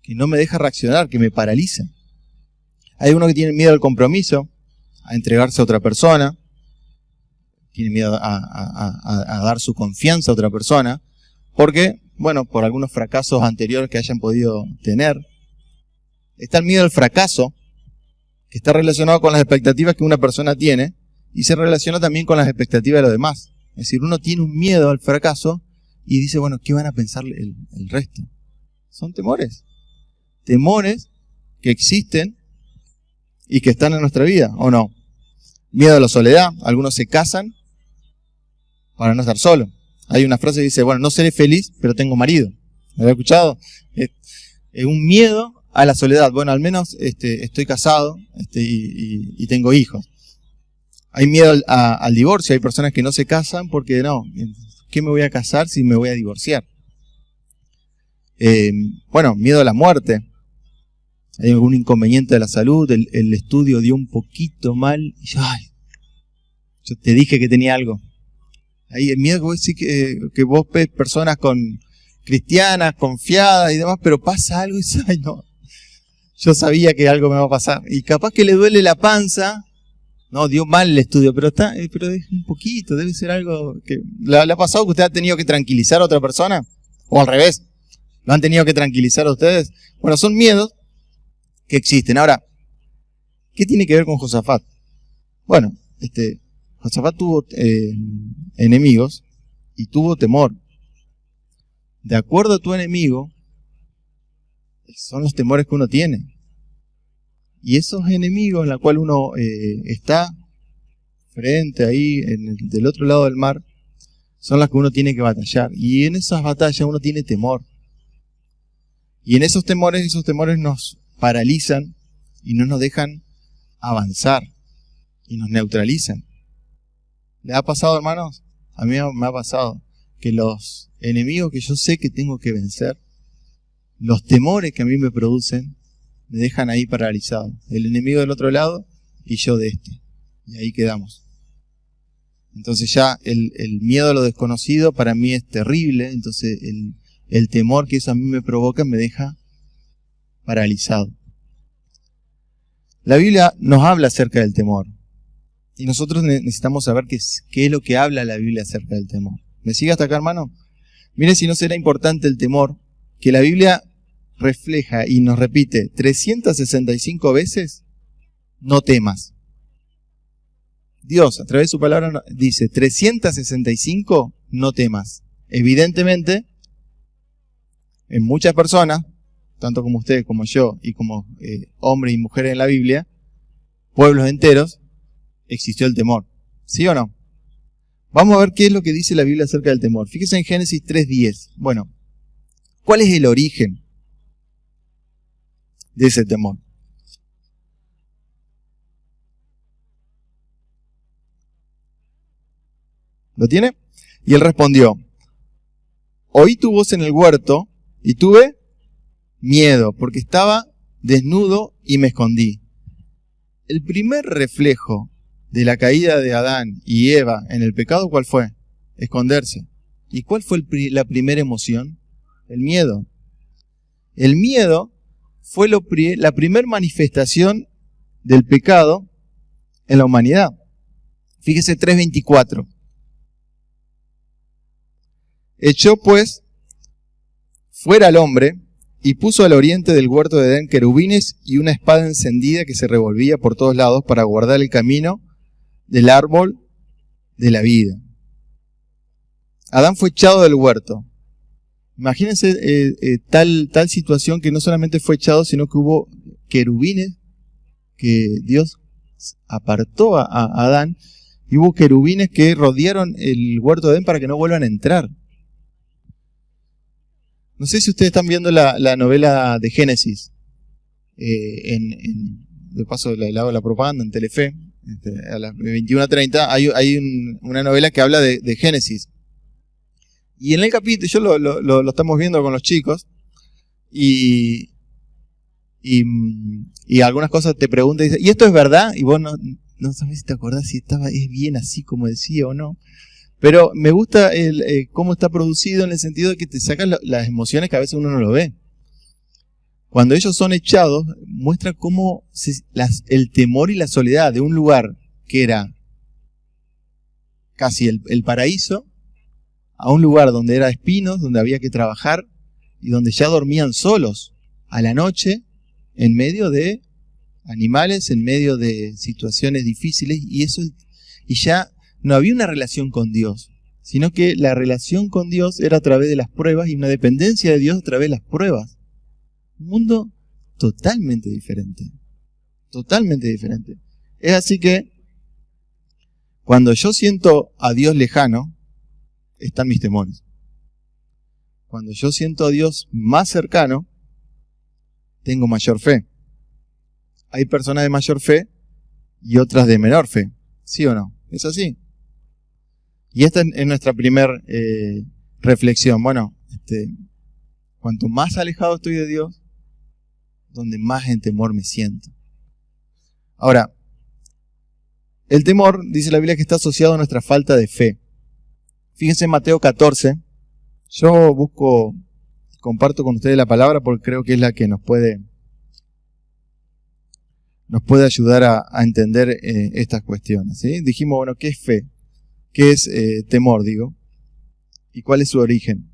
que no me deja reaccionar, que me paraliza. Hay uno que tiene miedo al compromiso, a entregarse a otra persona, tiene miedo a dar su confianza a otra persona, porque, por algunos fracasos anteriores que hayan podido tener. Está el miedo al fracaso, que está relacionado con las expectativas que una persona tiene, y se relaciona también con las expectativas de los demás. Es decir, uno tiene un miedo al fracaso y dice, ¿qué van a pensar el resto? Son temores. Temores que existen y que están en nuestra vida, ¿o no? Miedo a la soledad. Algunos se casan para no estar solo. Hay una frase que dice, no seré feliz, pero tengo marido. ¿Me había escuchado? Es un miedo a la soledad. Al menos estoy casado y tengo hijos. Hay miedo al divorcio. Hay personas que no se casan porque ¿qué me voy a casar si me voy a divorciar? Miedo a la muerte. Hay algún inconveniente de la salud, el estudio dio un poquito mal, y yo te dije que tenía algo. Ahí el miedo que vos ves personas cristianas, confiadas y demás, pero pasa algo y dices, yo sabía que algo me va a pasar. Y capaz que le duele la panza, dio mal el estudio, pero es un poquito, debe ser algo que... ¿Le ha pasado que usted ha tenido que tranquilizar a otra persona? O al revés, ¿lo han tenido que tranquilizar a ustedes? Son miedos que existen. Ahora, ¿qué tiene que ver con Josafat? Josafat tuvo enemigos y tuvo temor. De acuerdo a tu enemigo, son los temores que uno tiene. Y esos enemigos en los cuales uno está frente ahí, del otro lado del mar, son las que uno tiene que batallar. Y en esas batallas uno tiene temor. Y en esos temores nos paralizan y no nos dejan avanzar y nos neutralizan. ¿Le ha pasado, hermanos? A mí me ha pasado que los enemigos que yo sé que tengo que vencer, los temores que a mí me producen, me dejan ahí paralizado. El enemigo del otro lado y yo de este. Y ahí quedamos. Entonces ya el miedo a lo desconocido para mí es terrible. Entonces el temor que eso a mí me provoca me deja paralizado. La Biblia nos habla acerca del temor. Y nosotros necesitamos saber qué es lo que habla la Biblia acerca del temor. ¿Me sigue hasta acá, hermano? Mire si no será importante el temor, que la Biblia refleja y nos repite 365 veces, no temas. Dios, a través de su palabra, dice 365, no temas. Evidentemente, en muchas personas, tanto como usted, como yo, y como hombres y mujeres en la Biblia, pueblos enteros, existió el temor. ¿Sí o no? Vamos a ver qué es lo que dice la Biblia acerca del temor. Fíjese en Génesis 3:10. ¿Cuál es el origen de ese temor? ¿Lo tiene? Y él respondió, oí tu voz en el huerto y tuve miedo porque estaba desnudo y me escondí. El primer reflejo de la caída de Adán y Eva en el pecado, ¿cuál fue? Esconderse. ¿Y cuál fue la primera emoción? El miedo. El miedo fue la primera manifestación del pecado en la humanidad. Fíjese 3:24. Echó pues fuera al hombre y puso al oriente del huerto de Edén querubines y una espada encendida que se revolvía por todos lados para guardar el camino del árbol de la vida. Adán fue echado del huerto. Imagínense tal situación que no solamente fue echado, sino que hubo querubines que Dios apartó a Adán y hubo querubines que rodearon el huerto de Edén para que no vuelvan a entrar. No sé si ustedes están viendo la novela de Génesis. De paso le hago la propaganda en Telefe. A las 21:30 hay una novela que habla de Génesis. Y en el capítulo, yo lo estamos viendo con los chicos, y algunas cosas te preguntan, y dicen, ¿y esto es verdad? Y vos no no sabes si te acordás si es bien así como decía o no. Pero me gusta cómo está producido en el sentido de que te sacan las emociones que a veces uno no lo ve. Cuando ellos son echados, muestra cómo el temor y la soledad de un lugar que era casi el paraíso, a un lugar donde era espinos, donde había que trabajar y donde ya dormían solos a la noche, en medio de animales, en medio de situaciones difíciles, y ya no había una relación con Dios, sino que la relación con Dios era a través de las pruebas y una dependencia de Dios a través de las pruebas. Un mundo totalmente diferente. Totalmente diferente. Es así que cuando yo siento a Dios lejano, están mis temores. Cuando yo siento a Dios más cercano, tengo mayor fe. Hay personas de mayor fe y otras de menor fe. ¿Sí o no? ¿Es así? Y esta es nuestra primera reflexión. Bueno, cuanto más alejado estoy de Dios, donde más en temor me siento. Ahora, el temor, dice la Biblia, que está asociado a nuestra falta de fe. Fíjense en Mateo 14. Yo comparto con ustedes la palabra porque creo que es la que nos puede ayudar a entender estas cuestiones. ¿Sí? Dijimos, bueno, ¿qué es fe? ¿Qué es temor, digo? ¿Y cuál es su origen?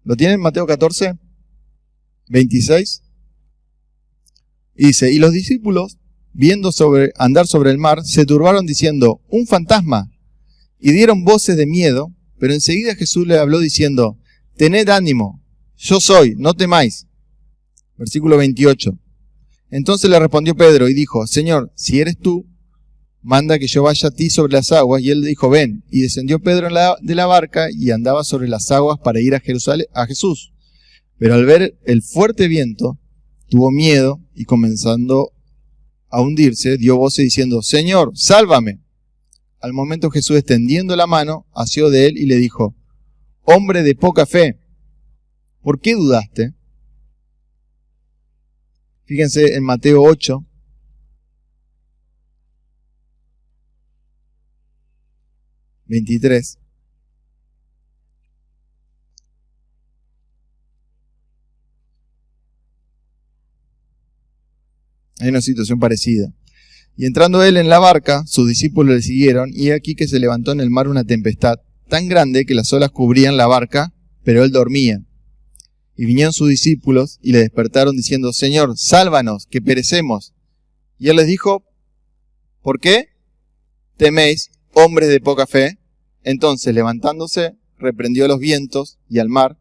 ¿Lo tienen? Mateo 14, 26. Y dice, y los discípulos, viendo andar sobre el mar, se turbaron diciendo, un fantasma, y dieron voces de miedo, pero enseguida Jesús les habló diciendo, tened ánimo, yo soy, no temáis. Versículo 28. Entonces le respondió Pedro y dijo, Señor, si eres tú, manda que yo vaya a ti sobre las aguas. Y él dijo, ven. Y descendió Pedro de la barca y andaba sobre las aguas para ir a Jesús. Pero al ver el fuerte viento, tuvo miedo y comenzando a hundirse, dio voces diciendo, Señor, sálvame. Al momento Jesús, extendiendo la mano, asió de él y le dijo, hombre de poca fe, ¿por qué dudaste? Fíjense en Mateo 8, 23. Hay una situación parecida. Y entrando él en la barca, sus discípulos le siguieron, y he aquí que se levantó en el mar una tempestad tan grande que las olas cubrían la barca, pero él dormía. Y vinieron sus discípulos y le despertaron diciendo, Señor, sálvanos, que perecemos. Y él les dijo, ¿por qué teméis, hombres de poca fe? Entonces, levantándose, reprendió a los vientos y al mar,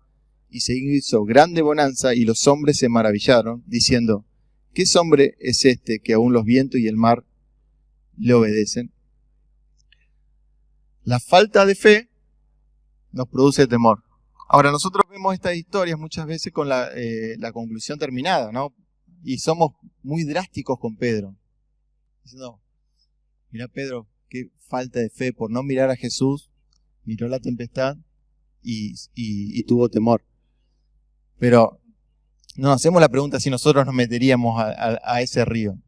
y se hizo grande bonanza, y los hombres se maravillaron, diciendo, ¿qué hombre es este que aún los vientos y el mar le obedecen? La falta de fe nos produce temor. Ahora, nosotros vemos estas historias muchas veces con la conclusión terminada, ¿no? Y somos muy drásticos con Pedro. Diciendo, mira Pedro, qué falta de fe por no mirar a Jesús, miró la tempestad y tuvo temor. Pero nos hacemos la pregunta si nosotros nos meteríamos a ese río.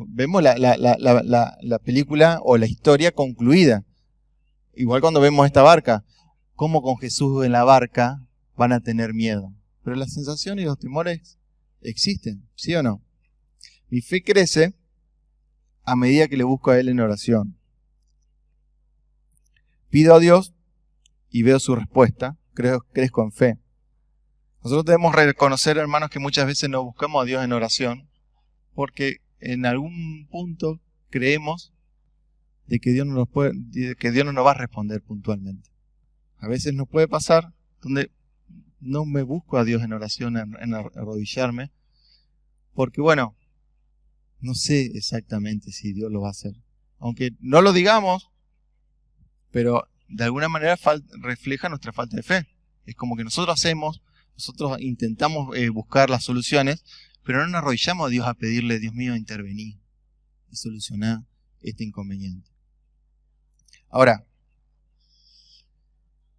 Vemos la película o la historia concluida. Igual cuando vemos esta barca, cómo con Jesús en la barca van a tener miedo. Pero la sensación y los temores existen, ¿sí o no? Mi fe crece a medida que le busco a Él en oración. Pido a Dios y veo su respuesta, crezco en fe. Nosotros debemos reconocer, hermanos, que muchas veces no buscamos a Dios en oración porque en algún punto creemos de que Dios no nos va a responder puntualmente. A veces nos puede pasar donde no me busco a Dios en oración, en arrodillarme, porque bueno, no sé exactamente si Dios lo va a hacer. Aunque no lo digamos, pero de alguna manera refleja nuestra falta de fe. Es como que nosotros intentamos buscar las soluciones, pero no nos arrodillamos a Dios a pedirle, Dios mío, intervení y solucioná este inconveniente. Ahora,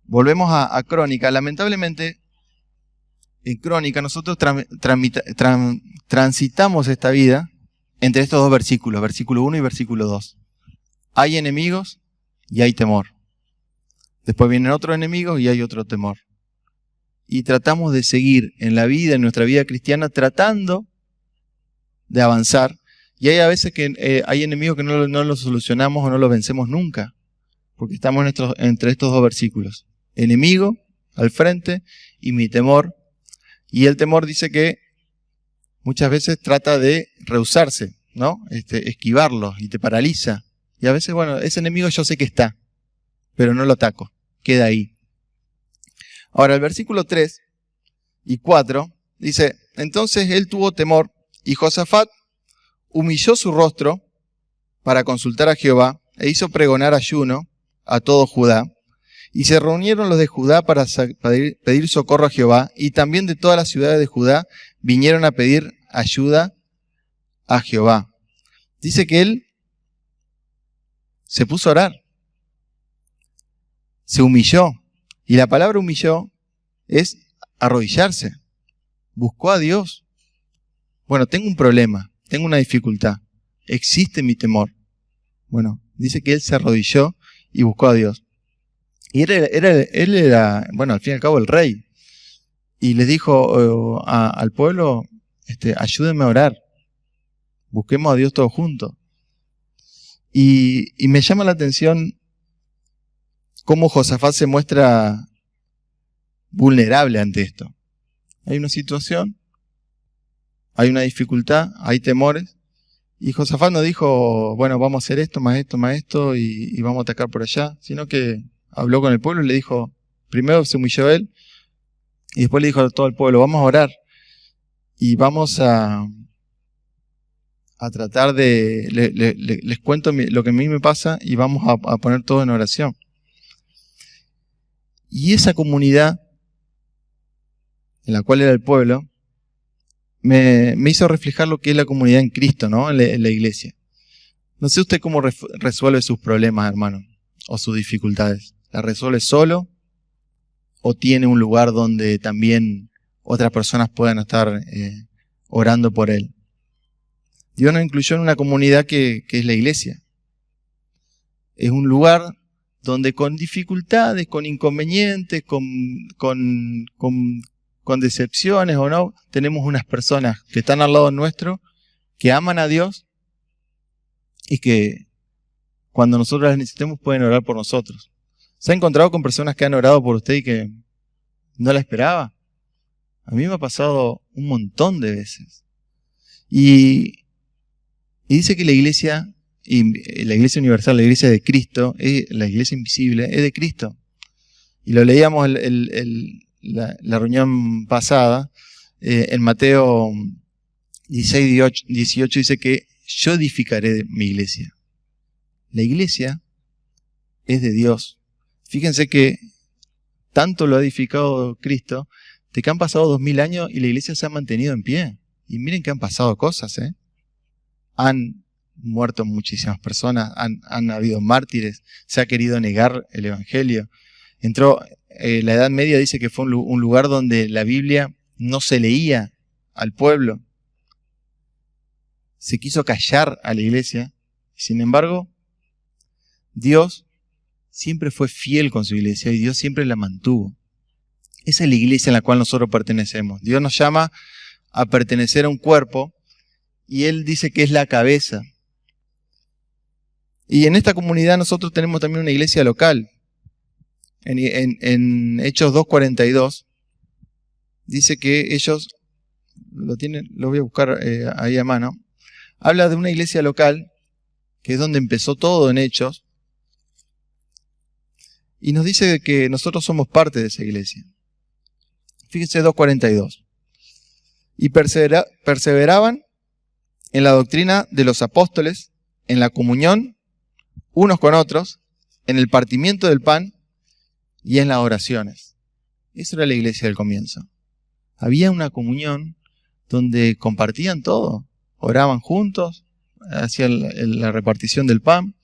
volvemos a Crónica. Lamentablemente, en Crónica nosotros transitamos esta vida entre estos dos versículos, versículo 1 y versículo 2. Hay enemigos y hay temor. Después vienen otros enemigos y hay otro temor. Y tratamos de seguir en la vida, en nuestra vida cristiana, tratando de avanzar. Y hay a veces que hay enemigos que no los solucionamos o no los vencemos nunca. Porque estamos entre estos dos versículos. Enemigo al frente y mi temor. Y el temor dice que muchas veces trata de rehusarse, ¿no? Esquivarlo y te paraliza. Y a veces, bueno, ese enemigo yo sé que está, pero no lo ataco. Queda ahí. Ahora, el versículo 3 y 4 dice, entonces él tuvo temor y Josafat humilló su rostro para consultar a Jehová e hizo pregonar ayuno a todo Judá. Y se reunieron los de Judá para pedir socorro a Jehová, y también de todas las ciudades de Judá vinieron a pedir ayuda a Jehová. Dice que él se puso a orar, se humilló, y la palabra humilló es arrodillarse, buscó a Dios. Bueno, tengo un problema, tengo una dificultad, existe mi temor. Bueno, dice que él se arrodilló y buscó a Dios. Y él era, bueno, al fin y al cabo el rey. Y les dijo al pueblo, ayúdenme a orar. Busquemos a Dios todos juntos. Y me llama la atención cómo Josafat se muestra vulnerable ante esto. Hay una situación, hay una dificultad, hay temores. Y Josafat no dijo, bueno, vamos a hacer esto, más esto, y vamos a atacar por allá. Sino que habló con el pueblo y le dijo, primero se humilló él, y después le dijo a todo el pueblo, vamos a orar. Y vamos a tratar de, les cuento lo que a mí me pasa y vamos a poner todo en oración. Y esa comunidad, en la cual era el pueblo, me hizo reflejar lo que es la comunidad en Cristo, ¿no? En la iglesia. No sé usted cómo resuelve sus problemas, hermano, o sus dificultades. ¿La resuelve solo? ¿O tiene un lugar donde también otras personas puedan estar orando por él? Dios nos incluyó en una comunidad que es la iglesia. Es un lugar donde con dificultades, con inconvenientes, con decepciones o no, tenemos unas personas que están al lado nuestro, que aman a Dios y que cuando nosotros las necesitemos pueden orar por nosotros. ¿Se ha encontrado con personas que han orado por usted y que no la esperaba? A mí me ha pasado un montón de veces. Y dice que la iglesia, y la iglesia universal, la iglesia de Cristo, la iglesia invisible, es de Cristo. Y lo leíamos la reunión pasada, en Mateo 16, 18 dice que yo edificaré mi iglesia. La iglesia es de Dios. Fíjense que tanto lo ha edificado Cristo, de que han pasado 2000 años y la iglesia se ha mantenido en pie. Y miren que han pasado cosas, ¿eh? Han muerto muchísimas personas, han habido mártires, se ha querido negar el evangelio. La Edad Media dice que fue un lugar donde la Biblia no se leía al pueblo. Se quiso callar a la iglesia. Sin embargo, Dios siempre fue fiel con su iglesia y Dios siempre la mantuvo. Esa es la iglesia en la cual nosotros pertenecemos. Dios nos llama a pertenecer a un cuerpo y Él dice que es la cabeza. Y en esta comunidad nosotros tenemos también una iglesia local. En Hechos 2:42 dice que ellos, lo voy a buscar ahí a mano, habla de una iglesia local, que es donde empezó todo en Hechos, y nos dice que nosotros somos parte de esa iglesia. Fíjense 2:42. Y perseveraban en la doctrina de los apóstoles, en la comunión unos con otros, en el partimiento del pan y en las oraciones. Esa era la iglesia del comienzo. Había una comunión donde compartían todo, oraban juntos, hacían la repartición del pan.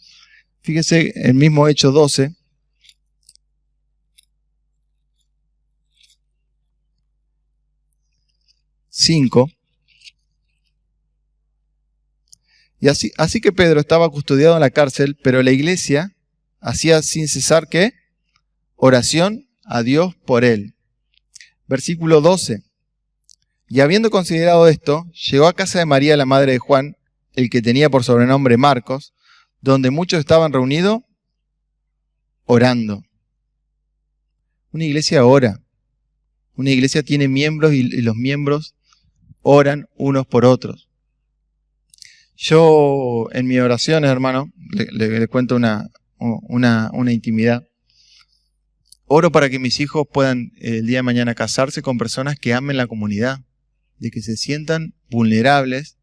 Fíjese, el mismo Hechos 12, Y así que Pedro estaba custodiado en la cárcel, pero la iglesia hacía sin cesar ¿qué? Oración a Dios por él. Versículo 12. Y habiendo considerado esto, llegó a casa de María, la madre de Juan, el que tenía por sobrenombre Marcos, donde muchos estaban reunidos orando. Una iglesia ora. Una iglesia tiene miembros y los miembros oran unos por otros. Yo en mi oración, hermano, le cuento una intimidad. Oro para que mis hijos puedan el día de mañana casarse con personas que amen la comunidad, de que se sientan vulnerables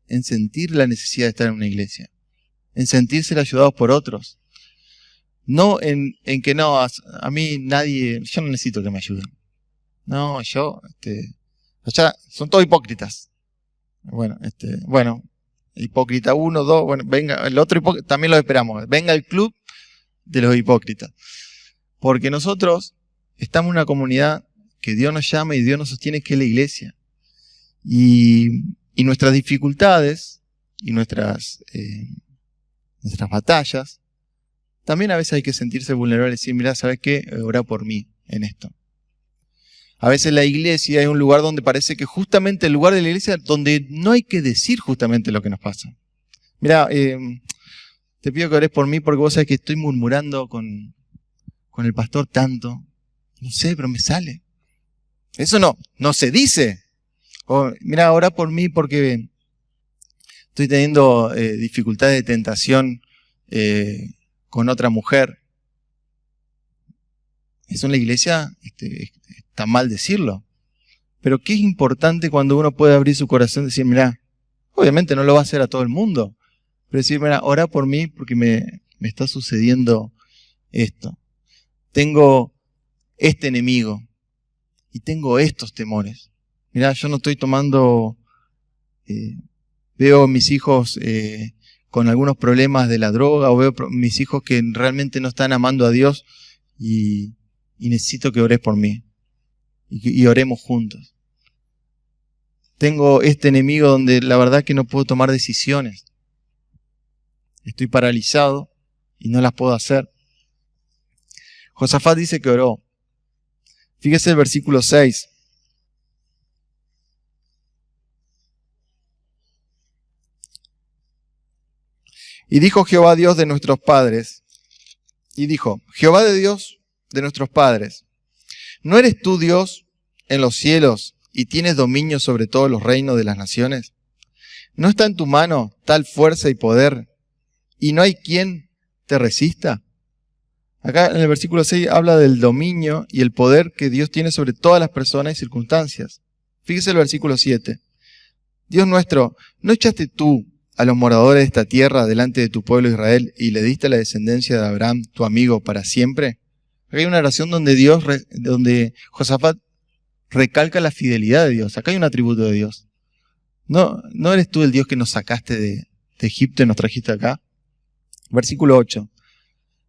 en sentir la necesidad de estar en una iglesia, en sentirse ayudados por otros. No en que no, a mí nadie, yo no necesito que me ayuden. No, allá son todos hipócritas. Bueno, hipócrita 1, 2, bueno, venga, el otro hipócrita, también lo esperamos. Venga el club de los hipócritas. Porque nosotros estamos en una comunidad que Dios nos llama y Dios nos sostiene, que es la iglesia. Y nuestras dificultades y nuestras batallas, también a veces hay que sentirse vulnerable y decir, mira, ¿sabes qué? Orá por mí en esto. A veces la iglesia es un lugar donde parece que justamente el lugar de la iglesia donde no hay que decir justamente lo que nos pasa. Mira, te pido que ores por mí porque vos sabés que estoy murmurando con el pastor tanto. No sé, pero me sale. Eso no se dice. Mira, orá por mí porque estoy teniendo dificultades de tentación con otra mujer. Eso en la iglesia está mal decirlo. Pero qué es importante cuando uno puede abrir su corazón y decir, mira, obviamente no lo va a hacer a todo el mundo, pero decir, mira, orá por mí porque me está sucediendo esto. Tengo este enemigo y tengo estos temores. Mira, yo no estoy tomando, veo a mis hijos con algunos problemas de la droga, o veo mis hijos que realmente no están amando a Dios y necesito que ores por mí y oremos juntos. Tengo este enemigo donde la verdad que no puedo tomar decisiones. Estoy paralizado y no las puedo hacer. Josafat dice que oró. Fíjese el versículo 6. Y dijo Jehová Dios de nuestros padres. Y dijo, Jehová de Dios de nuestros padres, ¿no eres tú Dios en los cielos y tienes dominio sobre todos los reinos de las naciones? ¿No está en tu mano tal fuerza y poder y no hay quien te resista? Acá en el versículo 6 habla del dominio y el poder que Dios tiene sobre todas las personas y circunstancias. Fíjese el versículo 7. Dios nuestro, ¿no echaste tú a los moradores de esta tierra delante de tu pueblo Israel y le diste la descendencia de Abraham, tu amigo, para siempre? Acá hay una oración donde Josafat recalca la fidelidad de Dios. Acá hay un atributo de Dios. ¿No eres tú el Dios que nos sacaste de Egipto y nos trajiste acá? Versículo 8.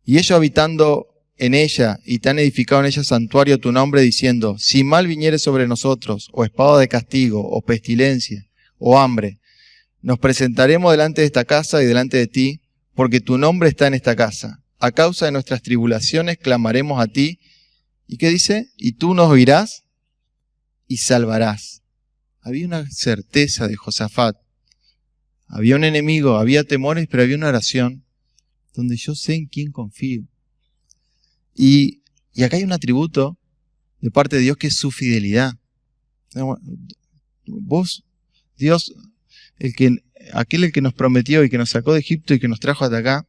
Y ellos habitando en ella y te han edificado en ella santuario a tu nombre, diciendo, si mal viniere sobre nosotros, o espada de castigo, o pestilencia, o hambre, nos presentaremos delante de esta casa y delante de ti, porque tu nombre está en esta casa. A causa de nuestras tribulaciones clamaremos a ti. ¿Y qué dice? Y tú nos oirás y salvarás. Había una certeza de Josafat. Había un enemigo, había temores, pero había una oración donde yo sé en quién confío. Y acá hay un atributo de parte de Dios que es su fidelidad. Vos, Dios, aquel que nos prometió y que nos sacó de Egipto y que nos trajo hasta acá,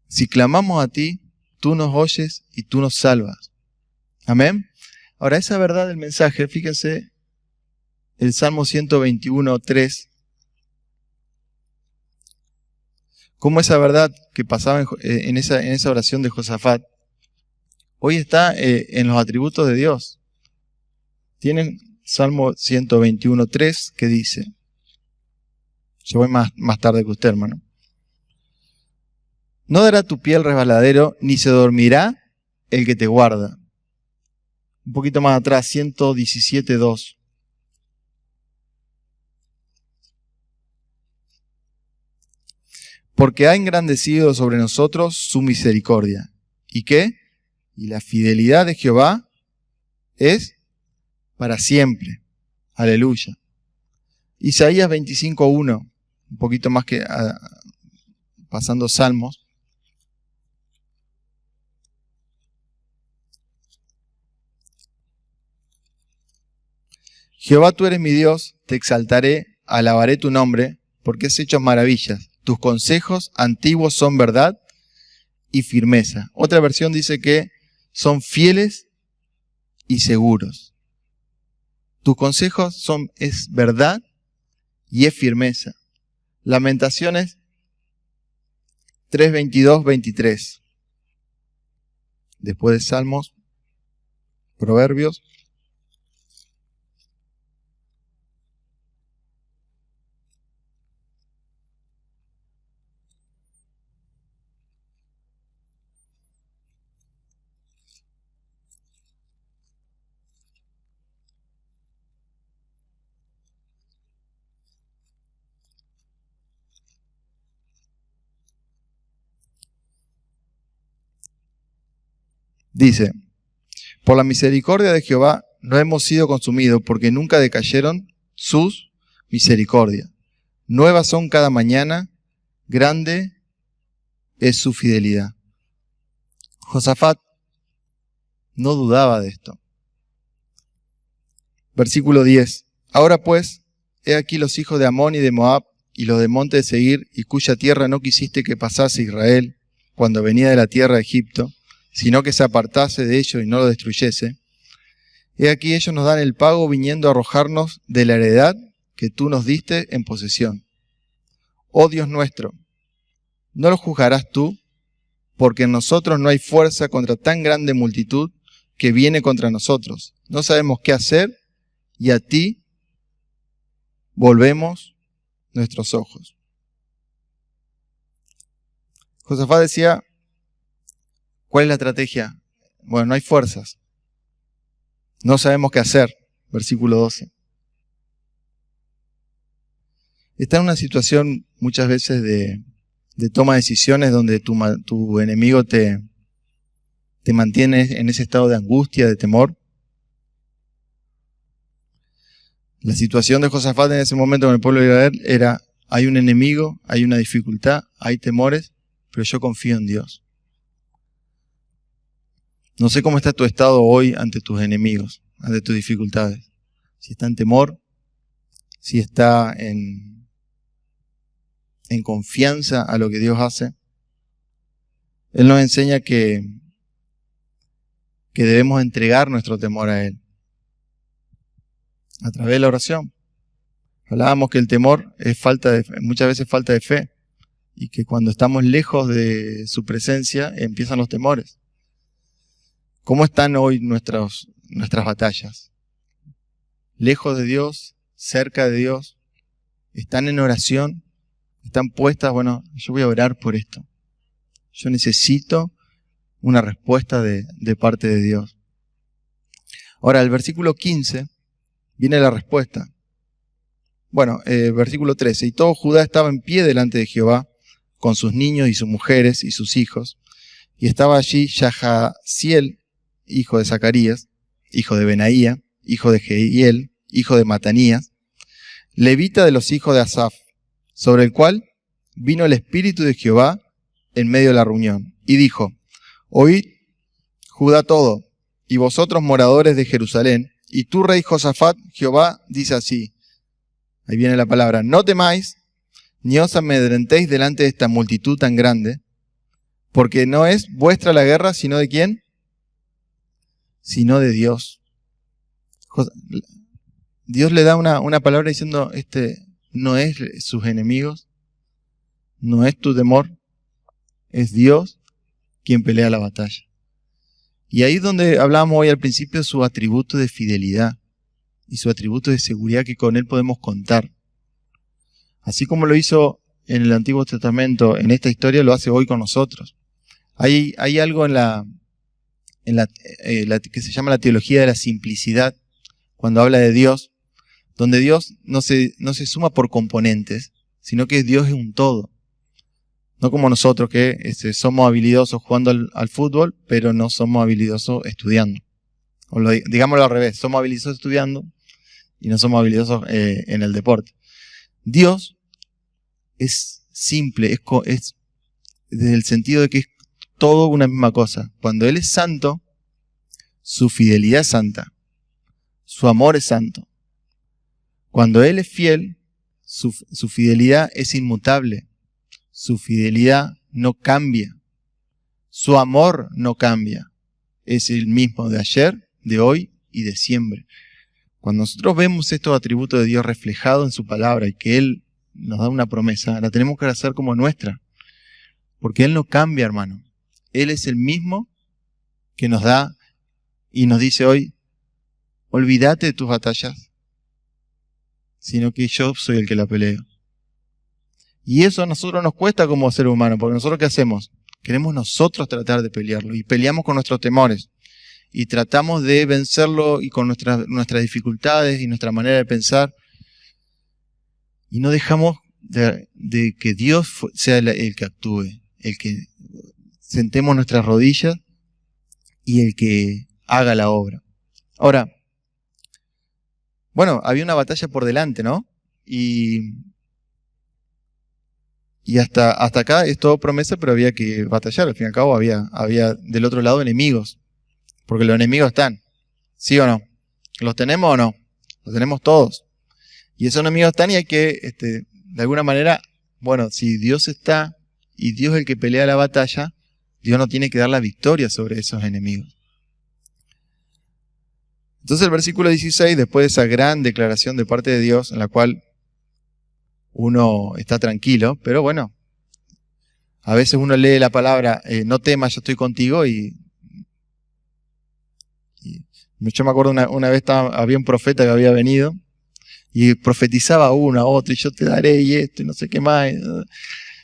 si clamamos a ti, tú nos oyes y tú nos salvas. Amén. Ahora, esa verdad del mensaje, fíjense, el Salmo 121, 3, cómo esa verdad que pasaba en esa oración de Josafat, hoy está en los atributos de Dios. Tienen Salmo 121, 3, que dice, yo voy más tarde que usted, hermano. No dará tu pie al resbaladero, ni se dormirá el que te guarda. Un poquito más atrás, 117, 2. Porque ha engrandecido sobre nosotros su misericordia. ¿Y qué? Y la fidelidad de Jehová es para siempre. Aleluya. Isaías 25:1, un poquito más que pasando Salmos. Jehová, tú eres mi Dios, te exaltaré, alabaré tu nombre, porque has hecho maravillas. Tus consejos antiguos son verdad y firmeza. Otra versión dice que son fieles y seguros. Tus consejos es verdad y es firmeza. Lamentaciones 3:22-23. Después de Salmos, Proverbios. Dice, por la misericordia de Jehová no hemos sido consumidos, porque nunca decayeron sus misericordias. Nuevas son cada mañana, grande es su fidelidad. Josafat no dudaba de esto. Versículo 10. Ahora pues, he aquí los hijos de Amón y de Moab, y los de monte de Seir, y cuya tierra no quisiste que pasase Israel cuando venía de la tierra de Egipto, sino que se apartase de ellos y no lo destruyese. He aquí ellos nos dan el pago viniendo a arrojarnos de la heredad que tú nos diste en posesión. Oh Dios nuestro, ¿no lo juzgarás tú? Porque en nosotros no hay fuerza contra tan grande multitud que viene contra nosotros. No sabemos qué hacer y a ti volvemos nuestros ojos. Josafat decía, ¿cuál es la estrategia? Bueno, no hay fuerzas. No sabemos qué hacer. Versículo 12. Está en una situación muchas veces de toma de decisiones donde tu enemigo te mantiene en ese estado de angustia, de temor. La situación de Josafat en ese momento con el pueblo de Israel era, hay un enemigo, hay una dificultad, hay temores, pero yo confío en Dios. No sé cómo está tu estado hoy ante tus enemigos, ante tus dificultades. Si está en temor, si está en confianza a lo que Dios hace. Él nos enseña que debemos entregar nuestro temor a Él a través de la oración. Hablábamos que el temor es muchas veces falta de fe, y que cuando estamos lejos de su presencia empiezan los temores. ¿Cómo están hoy nuestras batallas? ¿Lejos de Dios? ¿Cerca de Dios? ¿Están en oración? ¿Están puestas? Bueno, yo voy a orar por esto. Yo necesito una respuesta de parte de Dios. Ahora, el versículo 15 viene la respuesta. Bueno, versículo 13. Y todo Judá estaba en pie delante de Jehová, con sus niños y sus mujeres y sus hijos. Y estaba allí Yahaziel, hijo de Zacarías, hijo de Benaía, hijo de Jehiel, hijo de Matanías, levita de los hijos de Asaf, sobre el cual vino el Espíritu de Jehová en medio de la reunión. Y dijo, oíd, Judá todo, y vosotros moradores de Jerusalén, y tú, rey Josafat, Jehová dice así. Ahí viene la palabra, no temáis, ni os amedrentéis delante de esta multitud tan grande, porque no es vuestra la guerra, sino ¿de quién? Sino de Dios. Dios le da una palabra diciendo, no es sus enemigos, no es tu temor, es Dios quien pelea la batalla. Y ahí es donde hablábamos hoy al principio, su atributo de fidelidad y su atributo de seguridad, que con Él podemos contar. Así como lo hizo en el Antiguo Testamento, en esta historia lo hace hoy con nosotros. Hay algo en la que se llama la teología de la simplicidad, cuando habla de Dios, donde Dios no se suma por componentes, sino que Dios es un todo. No como nosotros que somos habilidosos jugando al fútbol, pero no somos habilidosos estudiando. Digámoslo al revés, somos habilidosos estudiando y no somos habilidosos en el deporte. Dios es simple, es desde el sentido de que es todo una misma cosa. Cuando Él es santo, su fidelidad es santa, su amor es santo. Cuando Él es fiel, su fidelidad es inmutable. Su fidelidad no cambia. Su amor no cambia. Es el mismo de ayer, de hoy y de siempre. Cuando nosotros vemos estos atributos de Dios reflejados en su palabra y que Él nos da una promesa, la tenemos que hacer como nuestra. Porque Él no cambia, hermano. Él es el mismo que nos da y nos dice hoy, olvídate de tus batallas, sino que yo soy el que la peleo. Y eso a nosotros nos cuesta como ser humano, porque nosotros ¿qué hacemos? Queremos nosotros tratar de pelearlo y peleamos con nuestros temores y tratamos de vencerlo y con nuestras dificultades y nuestra manera de pensar y no dejamos de que Dios sea el que actúe, el que sentemos nuestras rodillas y el que haga la obra. Ahora, bueno, había una batalla por delante, ¿no? Y hasta acá es todo promesa, pero había que batallar. Al fin y al cabo había del otro lado enemigos. Porque los enemigos están. ¿Sí o no? ¿Los tenemos o no? Los tenemos todos. Y esos enemigos están y hay que, de alguna manera, bueno, si Dios está y Dios es el que pelea la batalla, Dios no tiene que dar la victoria sobre esos enemigos. Entonces el versículo 16, después de esa gran declaración de parte de Dios, en la cual uno está tranquilo, pero bueno, a veces uno lee la palabra, no temas, yo estoy contigo, y yo me acuerdo una vez había un profeta que había venido y profetizaba uno a otro, y yo te daré y esto y no sé qué más.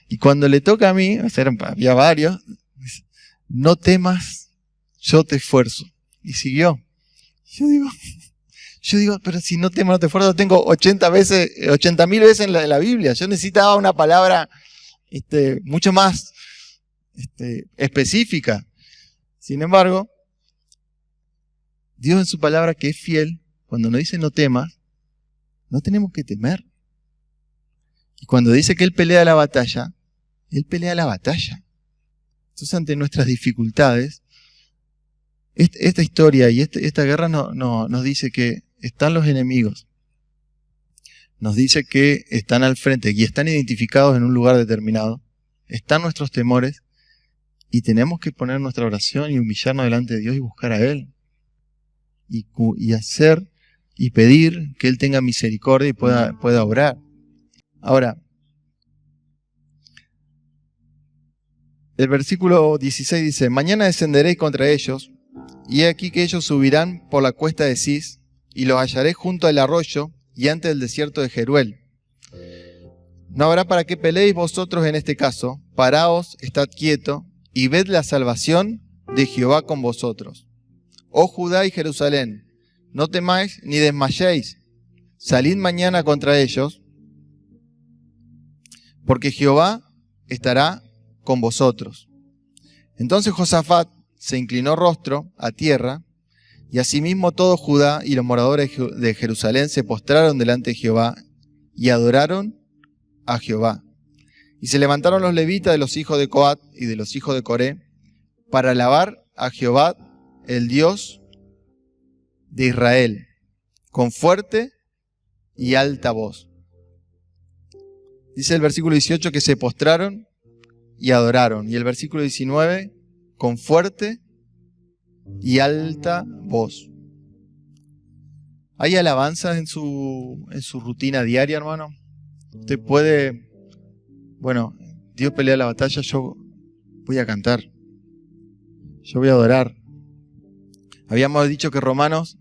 Y cuando le toca a mí, había varios, no temas, yo te esfuerzo. Y siguió. Yo digo, pero si no temas, no te esfuerzo, tengo 80.000 veces en la Biblia. Yo necesitaba una palabra mucho más específica. Sin embargo, Dios en su palabra, que es fiel, cuando nos dice no temas, no tenemos que temer. Y cuando dice que Él pelea la batalla, Él pelea la batalla. Entonces, ante nuestras dificultades, esta historia y esta guerra nos dice que están los enemigos. Nos dice que están al frente y están identificados en un lugar determinado. Están nuestros temores y tenemos que poner nuestra oración y humillarnos delante de Dios y buscar a Él. Y hacer y pedir que Él tenga misericordia y pueda obrar. Ahora, el versículo 16 dice, mañana descenderéis contra ellos, y he aquí que ellos subirán por la cuesta de Cis, y los hallaré junto al arroyo y ante el desierto de Jeruel. No habrá para qué peleéis vosotros en este caso, paraos, estad quieto, y ved la salvación de Jehová con vosotros. Oh Judá y Jerusalén, no temáis ni desmayéis, salid mañana contra ellos, porque Jehová estará con vosotros. Entonces Josafat se inclinó rostro a tierra, y asimismo todo Judá y los moradores de Jerusalén se postraron delante de Jehová y adoraron a Jehová. Y se levantaron los levitas de los hijos de Coat y de los hijos de Coré para alabar a Jehová, el Dios de Israel, con fuerte y alta voz. Dice el versículo 18 que se postraron y adoraron. Y el versículo 19, con fuerte y alta voz. ¿Hay alabanzas en su rutina diaria, hermano? Usted puede, bueno, Dios pelea la batalla, yo voy a cantar. Yo voy a adorar. Habíamos dicho que Romanos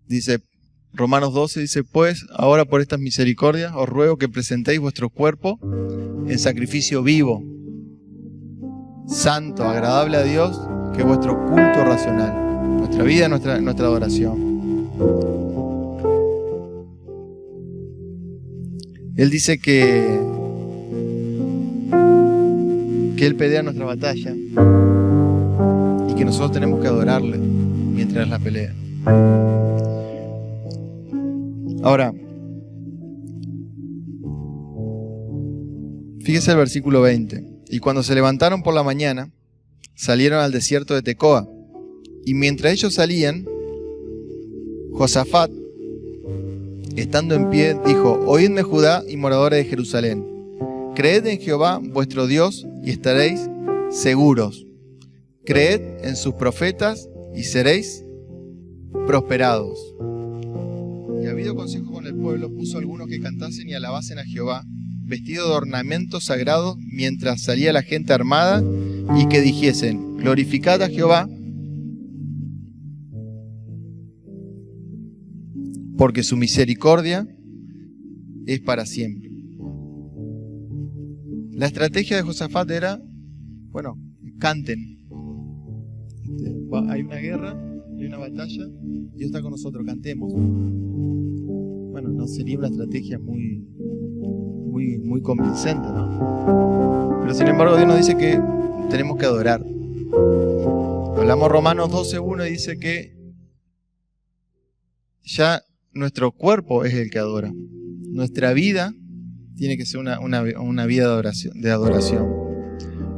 12 dice, pues ahora por estas misericordias os ruego que presentéis vuestro cuerpo en sacrificio vivo, santo, agradable a Dios, que es vuestro culto racional, nuestra vida, nuestra adoración. Él dice que que Él pelea nuestra batalla y que nosotros tenemos que adorarle mientras la pelea. Ahora, fíjese el versículo 20. Y cuando se levantaron por la mañana, salieron al desierto de Tecoa. Y mientras ellos salían, Josafat, estando en pie, dijo: Oídme, Judá y moradores de Jerusalén. Creed en Jehová vuestro Dios y estaréis seguros. Creed en sus profetas y seréis prosperados. Y habido consejo con el pueblo, puso algunos que cantasen y alabasen a Jehová, vestidos de ornamentos sagrados, mientras salía la gente armada, y que dijesen: Glorificad a Jehová, porque su misericordia es para siempre. La estrategia de Josafat era, bueno, canten. Hay una guerra, hay una batalla, Dios está con nosotros, cantemos. Bueno, no sería una estrategia muy convincente, ¿no? Pero sin embargo Dios nos dice que tenemos que adorar. Hablamos Romanos 12:1 y dice que ya nuestro cuerpo es el que adora. Nuestra vida tiene que ser una vida de adoración.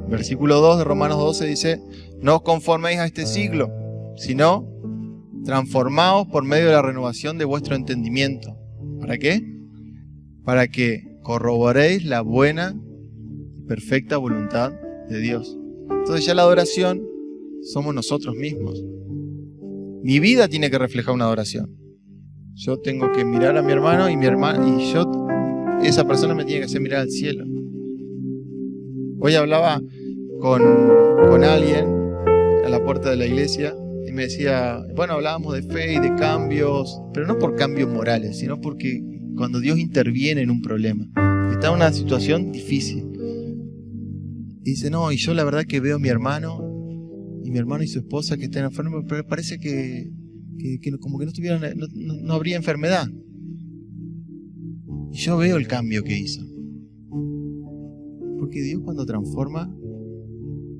Versículo 2 de Romanos 12 dice: No os conforméis a este siglo, sino transformaos por medio de la renovación de vuestro entendimiento. ¿Para qué? Para que corroboréis la buena y perfecta voluntad de Dios. Entonces ya la adoración somos nosotros mismos. Mi vida tiene que reflejar una adoración. Yo tengo que mirar a mi hermano y esa persona me tiene que hacer mirar al cielo. Hoy hablaba con alguien a la puerta de la iglesia y me decía, bueno, hablábamos de fe y de cambios, pero no por cambios morales, sino porque cuando Dios interviene en un problema, está en una situación difícil. Y dice, no, y yo la verdad que veo a mi hermano y su esposa que están enfermos, pero parece que como que no habría enfermedad. Y yo veo el cambio que hizo. Porque Dios, cuando transforma,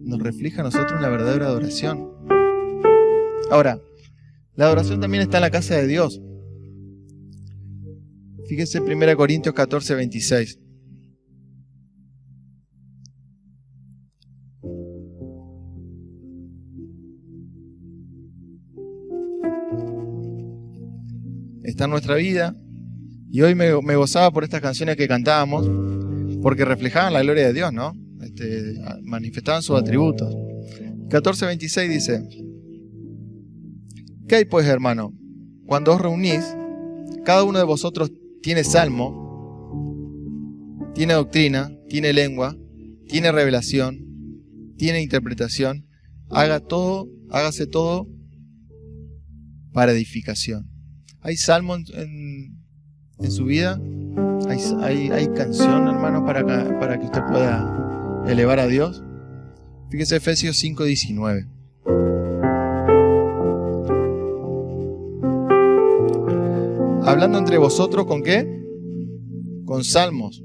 nos refleja a nosotros la verdadera adoración. Ahora, la adoración también está en la casa de Dios. Fíjese 1 Corintios 14:26. Está en nuestra vida. Y hoy me gozaba por estas canciones que cantábamos, porque reflejaban la gloria de Dios, ¿no? Manifestaban sus atributos. 14:26 dice: ¿Qué hay pues, hermano? Cuando os reunís, cada uno de vosotros tiene salmo, tiene doctrina, tiene lengua, tiene revelación, tiene interpretación. Hágase todo para edificación. ¿Hay salmo en su vida? ¿Hay canción, hermano, para que usted pueda elevar a Dios? Fíjese Efesios 5:19. Hablando entre vosotros, ¿con qué? Con salmos,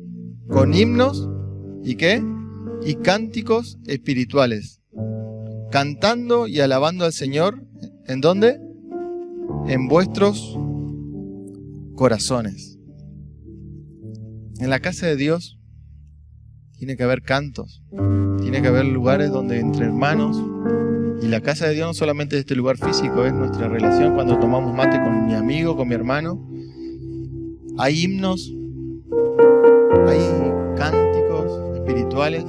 con himnos, ¿y qué? Y cánticos espirituales, cantando y alabando al Señor, ¿en dónde? En vuestros corazones. En la casa de Dios tiene que haber cantos, tiene que haber lugares donde entre hermanos, y la casa de Dios no solamente es este lugar físico, es nuestra relación cuando tomamos mate con mi amigo, con mi hermano. Hay himnos, hay cánticos espirituales,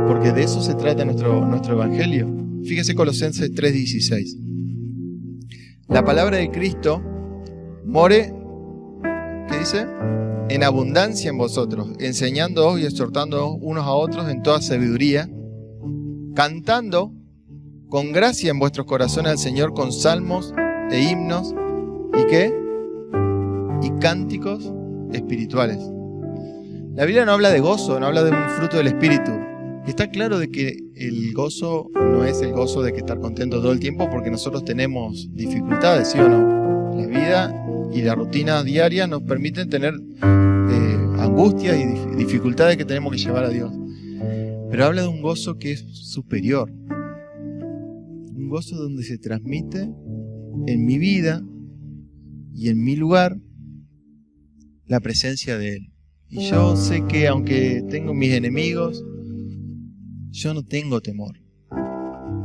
porque de eso se trata nuestro evangelio. Fíjese Colosenses 3:16. La palabra de Cristo more, ¿qué dice? En abundancia en vosotros, enseñándoos y exhortándoos unos a otros en toda sabiduría, cantando con gracia en vuestros corazones al Señor con salmos e himnos, ¿y qué? Y cánticos espirituales. La Biblia no habla de gozo, no habla de un fruto del Espíritu. Está claro de que el gozo no es el gozo de que estar contento todo el tiempo, porque nosotros tenemos dificultades, ¿sí o no? La vida y la rutina diaria nos permiten tener angustias y dificultades que tenemos que llevar a Dios. Pero habla de un gozo que es superior. Un gozo donde se transmite en mi vida y en mi lugar la presencia de Él. Y yo sé que aunque tengo mis enemigos, yo no tengo temor.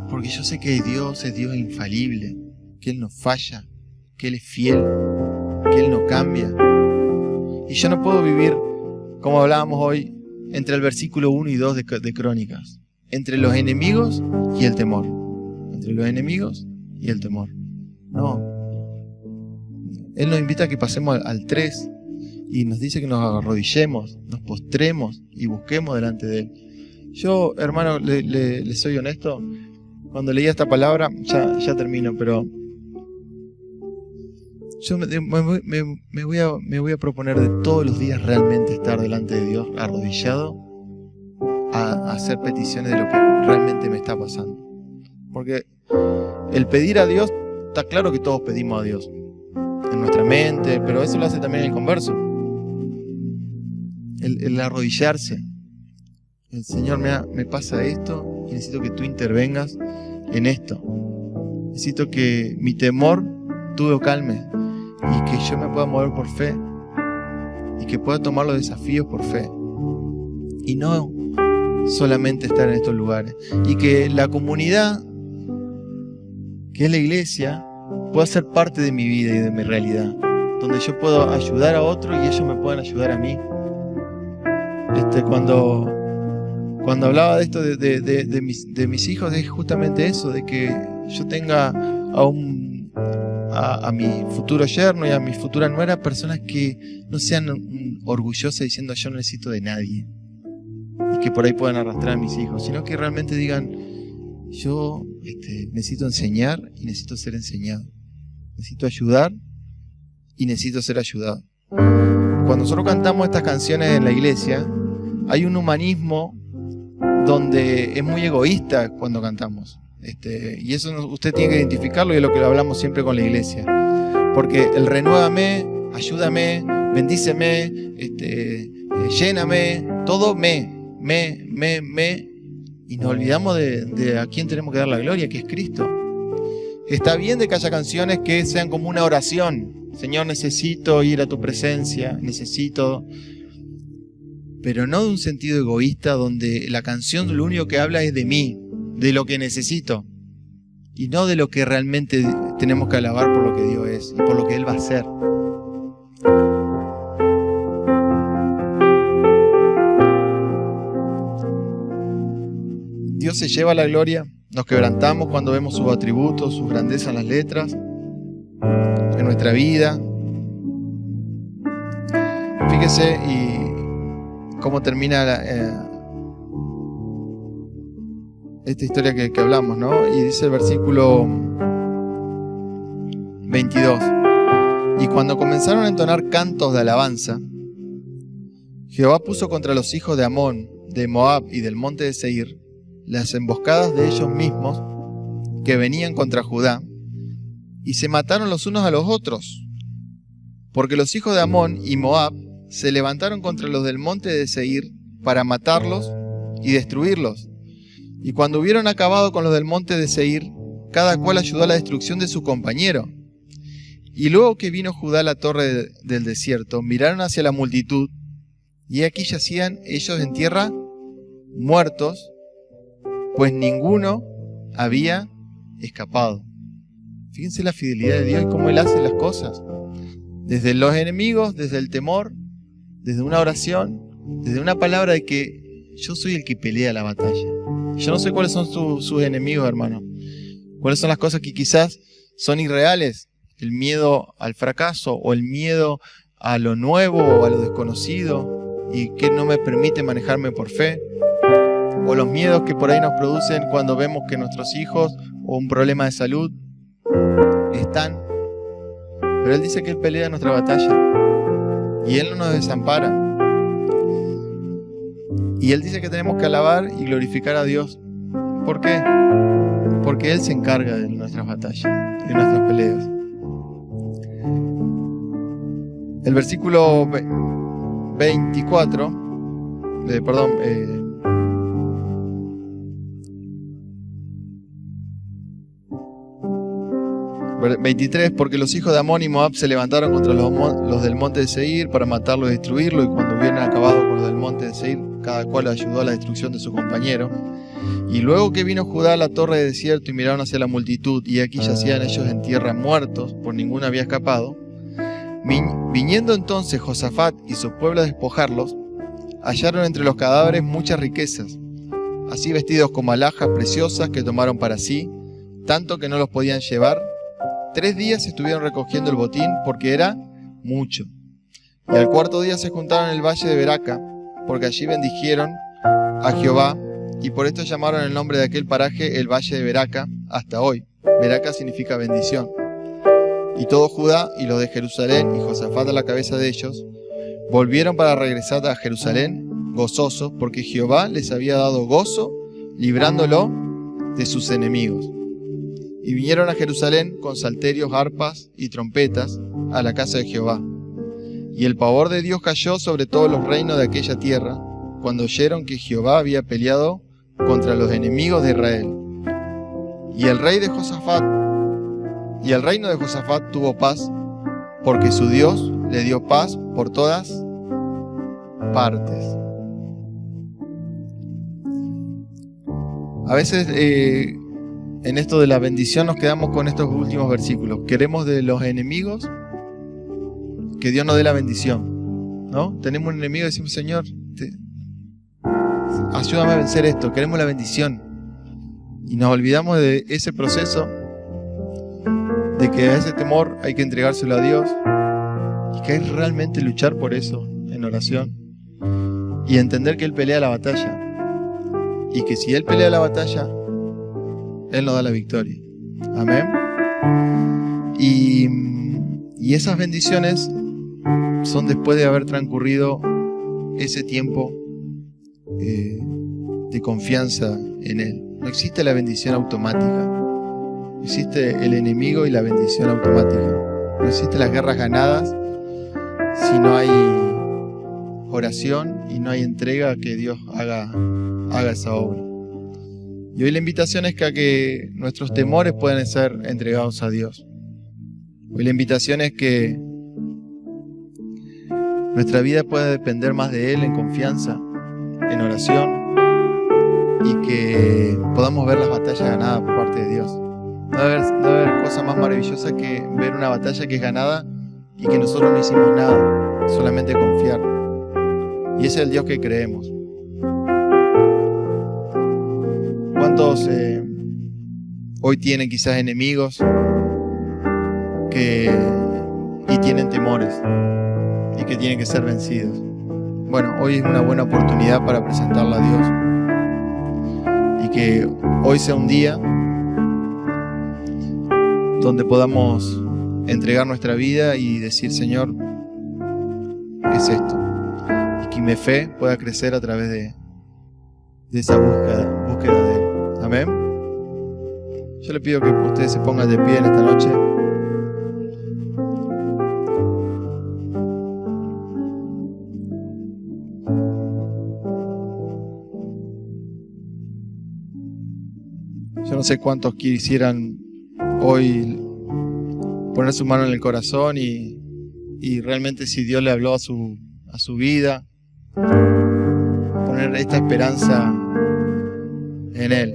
Porque yo sé que Dios es Dios infalible, que Él no falla, que Él es fiel, que Él no cambia. Y yo no puedo vivir, como hablábamos hoy, entre el versículo 1 y 2 de Crónicas. Entre los enemigos y el temor. Entre los enemigos y el temor. No. Él nos invita a que pasemos al 3 y nos dice que nos arrodillemos, nos postremos y busquemos delante de Él. Yo, hermano, le soy honesto, cuando leía esta palabra, ya termino, pero yo me voy a proponer de todos los días realmente estar delante de Dios, arrodillado, a hacer peticiones de lo que realmente me está pasando. Porque el pedir a Dios, está claro que todos pedimos a Dios, en nuestra mente, pero eso lo hace también el converso. El arrodillarse. El Señor, me pasa esto y necesito que tú intervengas en esto. Necesito que mi temor tú lo calmes y que yo me pueda mover por fe y que pueda tomar los desafíos por fe y no solamente estar en estos lugares, y que la comunidad que es la iglesia pueda ser parte de mi vida y de mi realidad, donde yo puedo ayudar a otros y ellos me puedan ayudar a mí. Cuando hablaba de esto de mis hijos, es justamente eso, de que yo tenga a mi futuro yerno y a mi futura nuera personas que no sean orgullosas diciendo yo no necesito de nadie y que por ahí puedan arrastrar a mis hijos, sino que realmente digan yo necesito enseñar y necesito ser enseñado, necesito ayudar y necesito ser ayudado. Cuando nosotros cantamos estas canciones en la iglesia, hay un humanismo donde es muy egoísta cuando cantamos. Y eso usted tiene que identificarlo, y es lo que hablamos siempre con la iglesia. Porque el renuévame, ayúdame, bendíceme, lléname, todo y nos olvidamos de a quién tenemos que dar la gloria, que es Cristo. Está bien de que haya canciones que sean como una oración. Señor, necesito ir a tu presencia, pero no de un sentido egoísta donde la canción lo único que habla es de mí, de lo que necesito, y no de lo que realmente tenemos que alabar por lo que Dios es y por lo que Él va a hacer. Dios se lleva la gloria, nos quebrantamos cuando vemos sus atributos, sus grandezas en las letras, en nuestra vida. Fíjese y cómo termina esta historia que hablamos, ¿no? Y dice el versículo 22. Y cuando comenzaron a entonar cantos de alabanza, Jehová puso contra los hijos de Amón, de Moab y del monte de Seir las emboscadas de ellos mismos que venían contra Judá, y se mataron los unos a los otros, porque los hijos de Amón y Moab se levantaron contra los del monte de Seir para matarlos y destruirlos. Y cuando hubieron acabado con los del monte de Seir, cada cual ayudó a la destrucción de su compañero. Y luego que vino Judá a la torre del desierto, miraron hacia la multitud, y aquí yacían ellos en tierra muertos, pues ninguno había escapado. Fíjense la fidelidad de Dios y cómo Él hace las cosas. Desde los enemigos, desde el temor, desde una oración, desde una palabra de que yo soy el que pelea la batalla. Yo no sé cuáles son sus enemigos, hermano. Cuáles son las cosas que quizás son irreales. El miedo al fracaso, o el miedo a lo nuevo o a lo desconocido, y que no me permite manejarme por fe. O los miedos que por ahí nos producen cuando vemos que nuestros hijos o un problema de salud están. Pero Él dice que Él pelea nuestra batalla y Él no nos desampara. Y Él dice que tenemos que alabar y glorificar a Dios. ¿Por qué? Porque Él se encarga de nuestras batallas, de nuestras peleas. El versículo 24, 23, porque los hijos de Amón y Moab se levantaron contra los del monte de Seir para matarlo y destruirlo, y cuando hubieran acabado con los del monte de Seir, cada cual ayudó a la destrucción de su compañero. Y luego que vino Judá a la torre de desierto y miraron hacia la multitud, y aquí yacían ellos en tierra muertos, por ninguno había escapado, viniendo entonces Josafat y su pueblo a despojarlos, hallaron entre los cadáveres muchas riquezas, así vestidos como alhajas preciosas que tomaron para sí, tanto que no los podían llevar. 3 días estuvieron recogiendo el botín porque era mucho. Y al 4.º día se juntaron en el valle de Beraca, porque allí bendijeron a Jehová, y por esto llamaron el nombre de aquel paraje el valle de Beraca hasta hoy. Beraca significa bendición. Y todo Judá y los de Jerusalén y Josafat a la cabeza de ellos volvieron para regresar a Jerusalén gozosos, porque Jehová les había dado gozo librándolo de sus enemigos. Y vinieron a Jerusalén con salterios, arpas y trompetas a la casa de Jehová. Y el pavor de Dios cayó sobre todos los reinos de aquella tierra, cuando oyeron que Jehová había peleado contra los enemigos de Israel. Y el reino de Josafat tuvo paz, porque su Dios le dio paz por todas partes. A veces en esto de la bendición nos quedamos con estos últimos versículos. Queremos de los enemigos que Dios nos dé la bendición, ¿no? Tenemos un enemigo y decimos, Señor, ayúdame a vencer esto. Queremos la bendición. Y nos olvidamos de ese proceso, de que a ese temor hay que entregárselo a Dios, y que hay realmente luchar por eso en oración, y entender que Él pelea la batalla, y que si Él pelea la batalla, Él nos da la victoria. Amén. Y esas bendiciones son después de haber transcurrido ese tiempo de confianza en Él. No existe la bendición automática. Existe el enemigo y la bendición automática. No existen las guerras ganadas si no hay oración y no hay entrega a que Dios haga esa obra. Y hoy la invitación es que nuestros temores puedan ser entregados a Dios. Hoy la invitación es que nuestra vida pueda depender más de Él en confianza, en oración, y que podamos ver las batallas ganadas por parte de Dios. No va a haber cosa más maravillosa que ver una batalla que es ganada y que nosotros no hicimos nada, solamente confiar. Y ese es el Dios que creemos. ¿Cuántos hoy tienen quizás enemigos y tienen temores y que tienen que ser vencidos? Bueno, hoy es una buena oportunidad para presentarla a Dios. Y que hoy sea un día donde podamos entregar nuestra vida y decir, Señor, es esto. Y que mi fe pueda crecer a través de esa búsqueda de Él. Amén. Yo le pido que ustedes se pongan de pie en esta noche. Yo no sé cuántos quisieran hoy poner su mano en el corazón y realmente, si Dios le habló a su vida, poner esta esperanza en Él.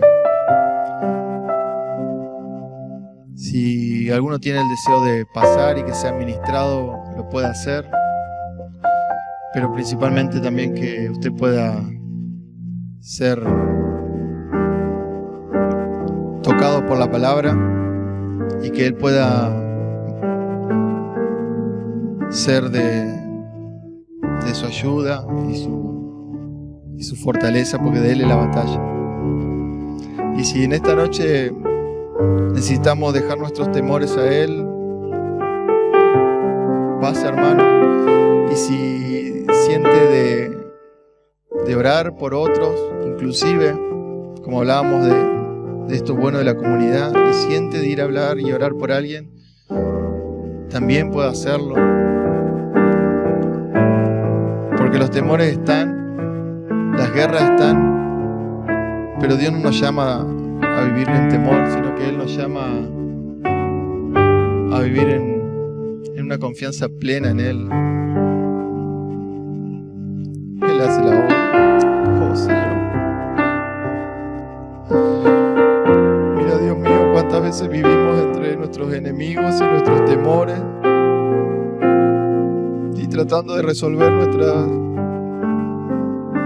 Si alguno tiene el deseo de pasar y que sea ministrado, lo puede hacer, pero principalmente también que usted pueda ser tocado por la palabra y que Él pueda ser de su ayuda y su fortaleza, porque de Él es la batalla. Y si en esta noche necesitamos dejar nuestros temores a Él, pase, hermano. Y si siente de orar por otros, inclusive, como hablábamos de esto bueno de la comunidad, y siente de ir a hablar y orar por alguien, también puede hacerlo. Porque los temores están, las guerras están, pero Dios no nos llama a vivir en temor, sino que Él nos llama a vivir en una confianza plena en Él. Él hace la obra. Oh, Señor. Mira, Dios mío, cuántas veces vivimos entre nuestros enemigos y nuestros temores y tratando de resolver nuestras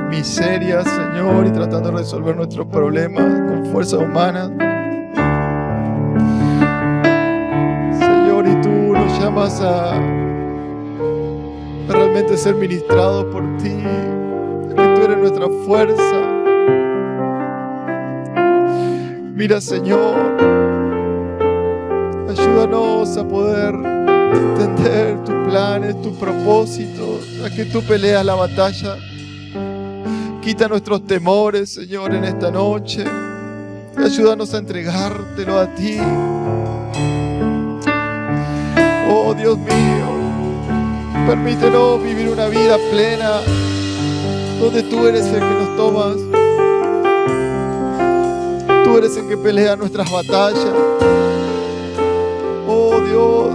miserias, Señor, y tratando de resolver nuestros problemas con fuerza humana. Señor, y tú nos llamas a realmente ser ministrados por ti, que tú eres nuestra fuerza. Mira, Señor, ayúdanos a poder entender tus planes, tus propósitos, a que tú peleas la batalla. Quita nuestros temores, Señor, en esta noche. Ayúdanos a entregártelo a ti. Oh, Dios mío, permítenos vivir una vida plena, donde tú eres el que nos tomas. Tú eres el que pelea nuestras batallas. Oh, Dios,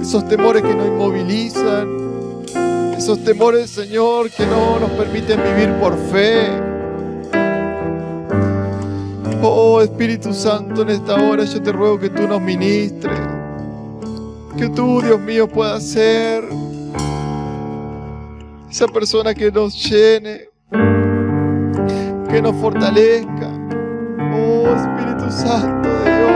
esos temores que nos inmovilizan. Esos temores, Señor, que no nos permiten vivir por fe. Oh, Espíritu Santo, en esta hora yo te ruego que tú nos ministres. Que tú, Dios mío, puedas ser esa persona que nos llene, que nos fortalezca. Oh, Espíritu Santo de Dios.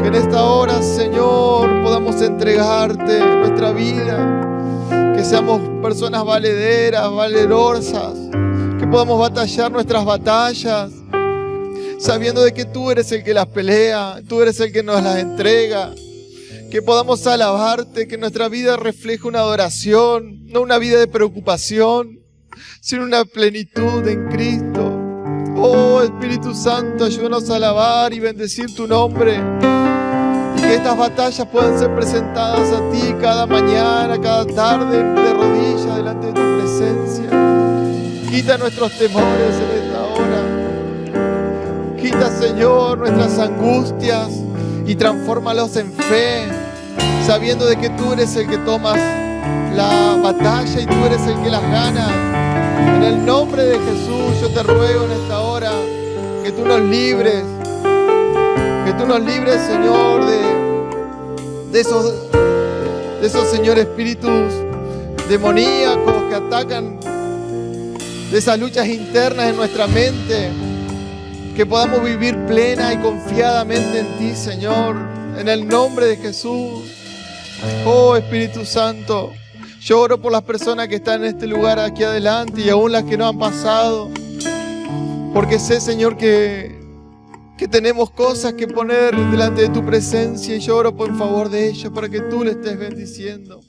Que en esta hora, Señor, podamos entregarte nuestra vida, que seamos personas valederas, valerosas, que podamos batallar nuestras batallas, sabiendo de que tú eres el que las pelea, tú eres el que nos las entrega, que podamos alabarte, que nuestra vida refleje una adoración, no una vida de preocupación, sino una plenitud en Cristo. Oh, Espíritu Santo, ayúdanos a alabar y bendecir tu nombre. Que estas batallas puedan ser presentadas a ti cada mañana, cada tarde, de rodillas delante de tu presencia. Quita nuestros temores en esta hora. Quita, Señor, nuestras angustias y transfórmalos en fe, sabiendo de que tú eres el que tomas la batalla y tú eres el que las ganas. En el nombre de Jesús yo te ruego en esta hora que tú nos libres. Que tú nos libres, Señor, de esos, Señor, espíritus demoníacos que atacan, de esas luchas internas en nuestra mente. Que podamos vivir plena y confiadamente en ti, Señor, en el nombre de Jesús. Oh, Espíritu Santo, yo oro por las personas que están en este lugar aquí adelante y aún las que no han pasado, porque sé, Señor, que tenemos cosas que poner delante de tu presencia y yo oro por favor de ellos para que tú le estés bendiciendo.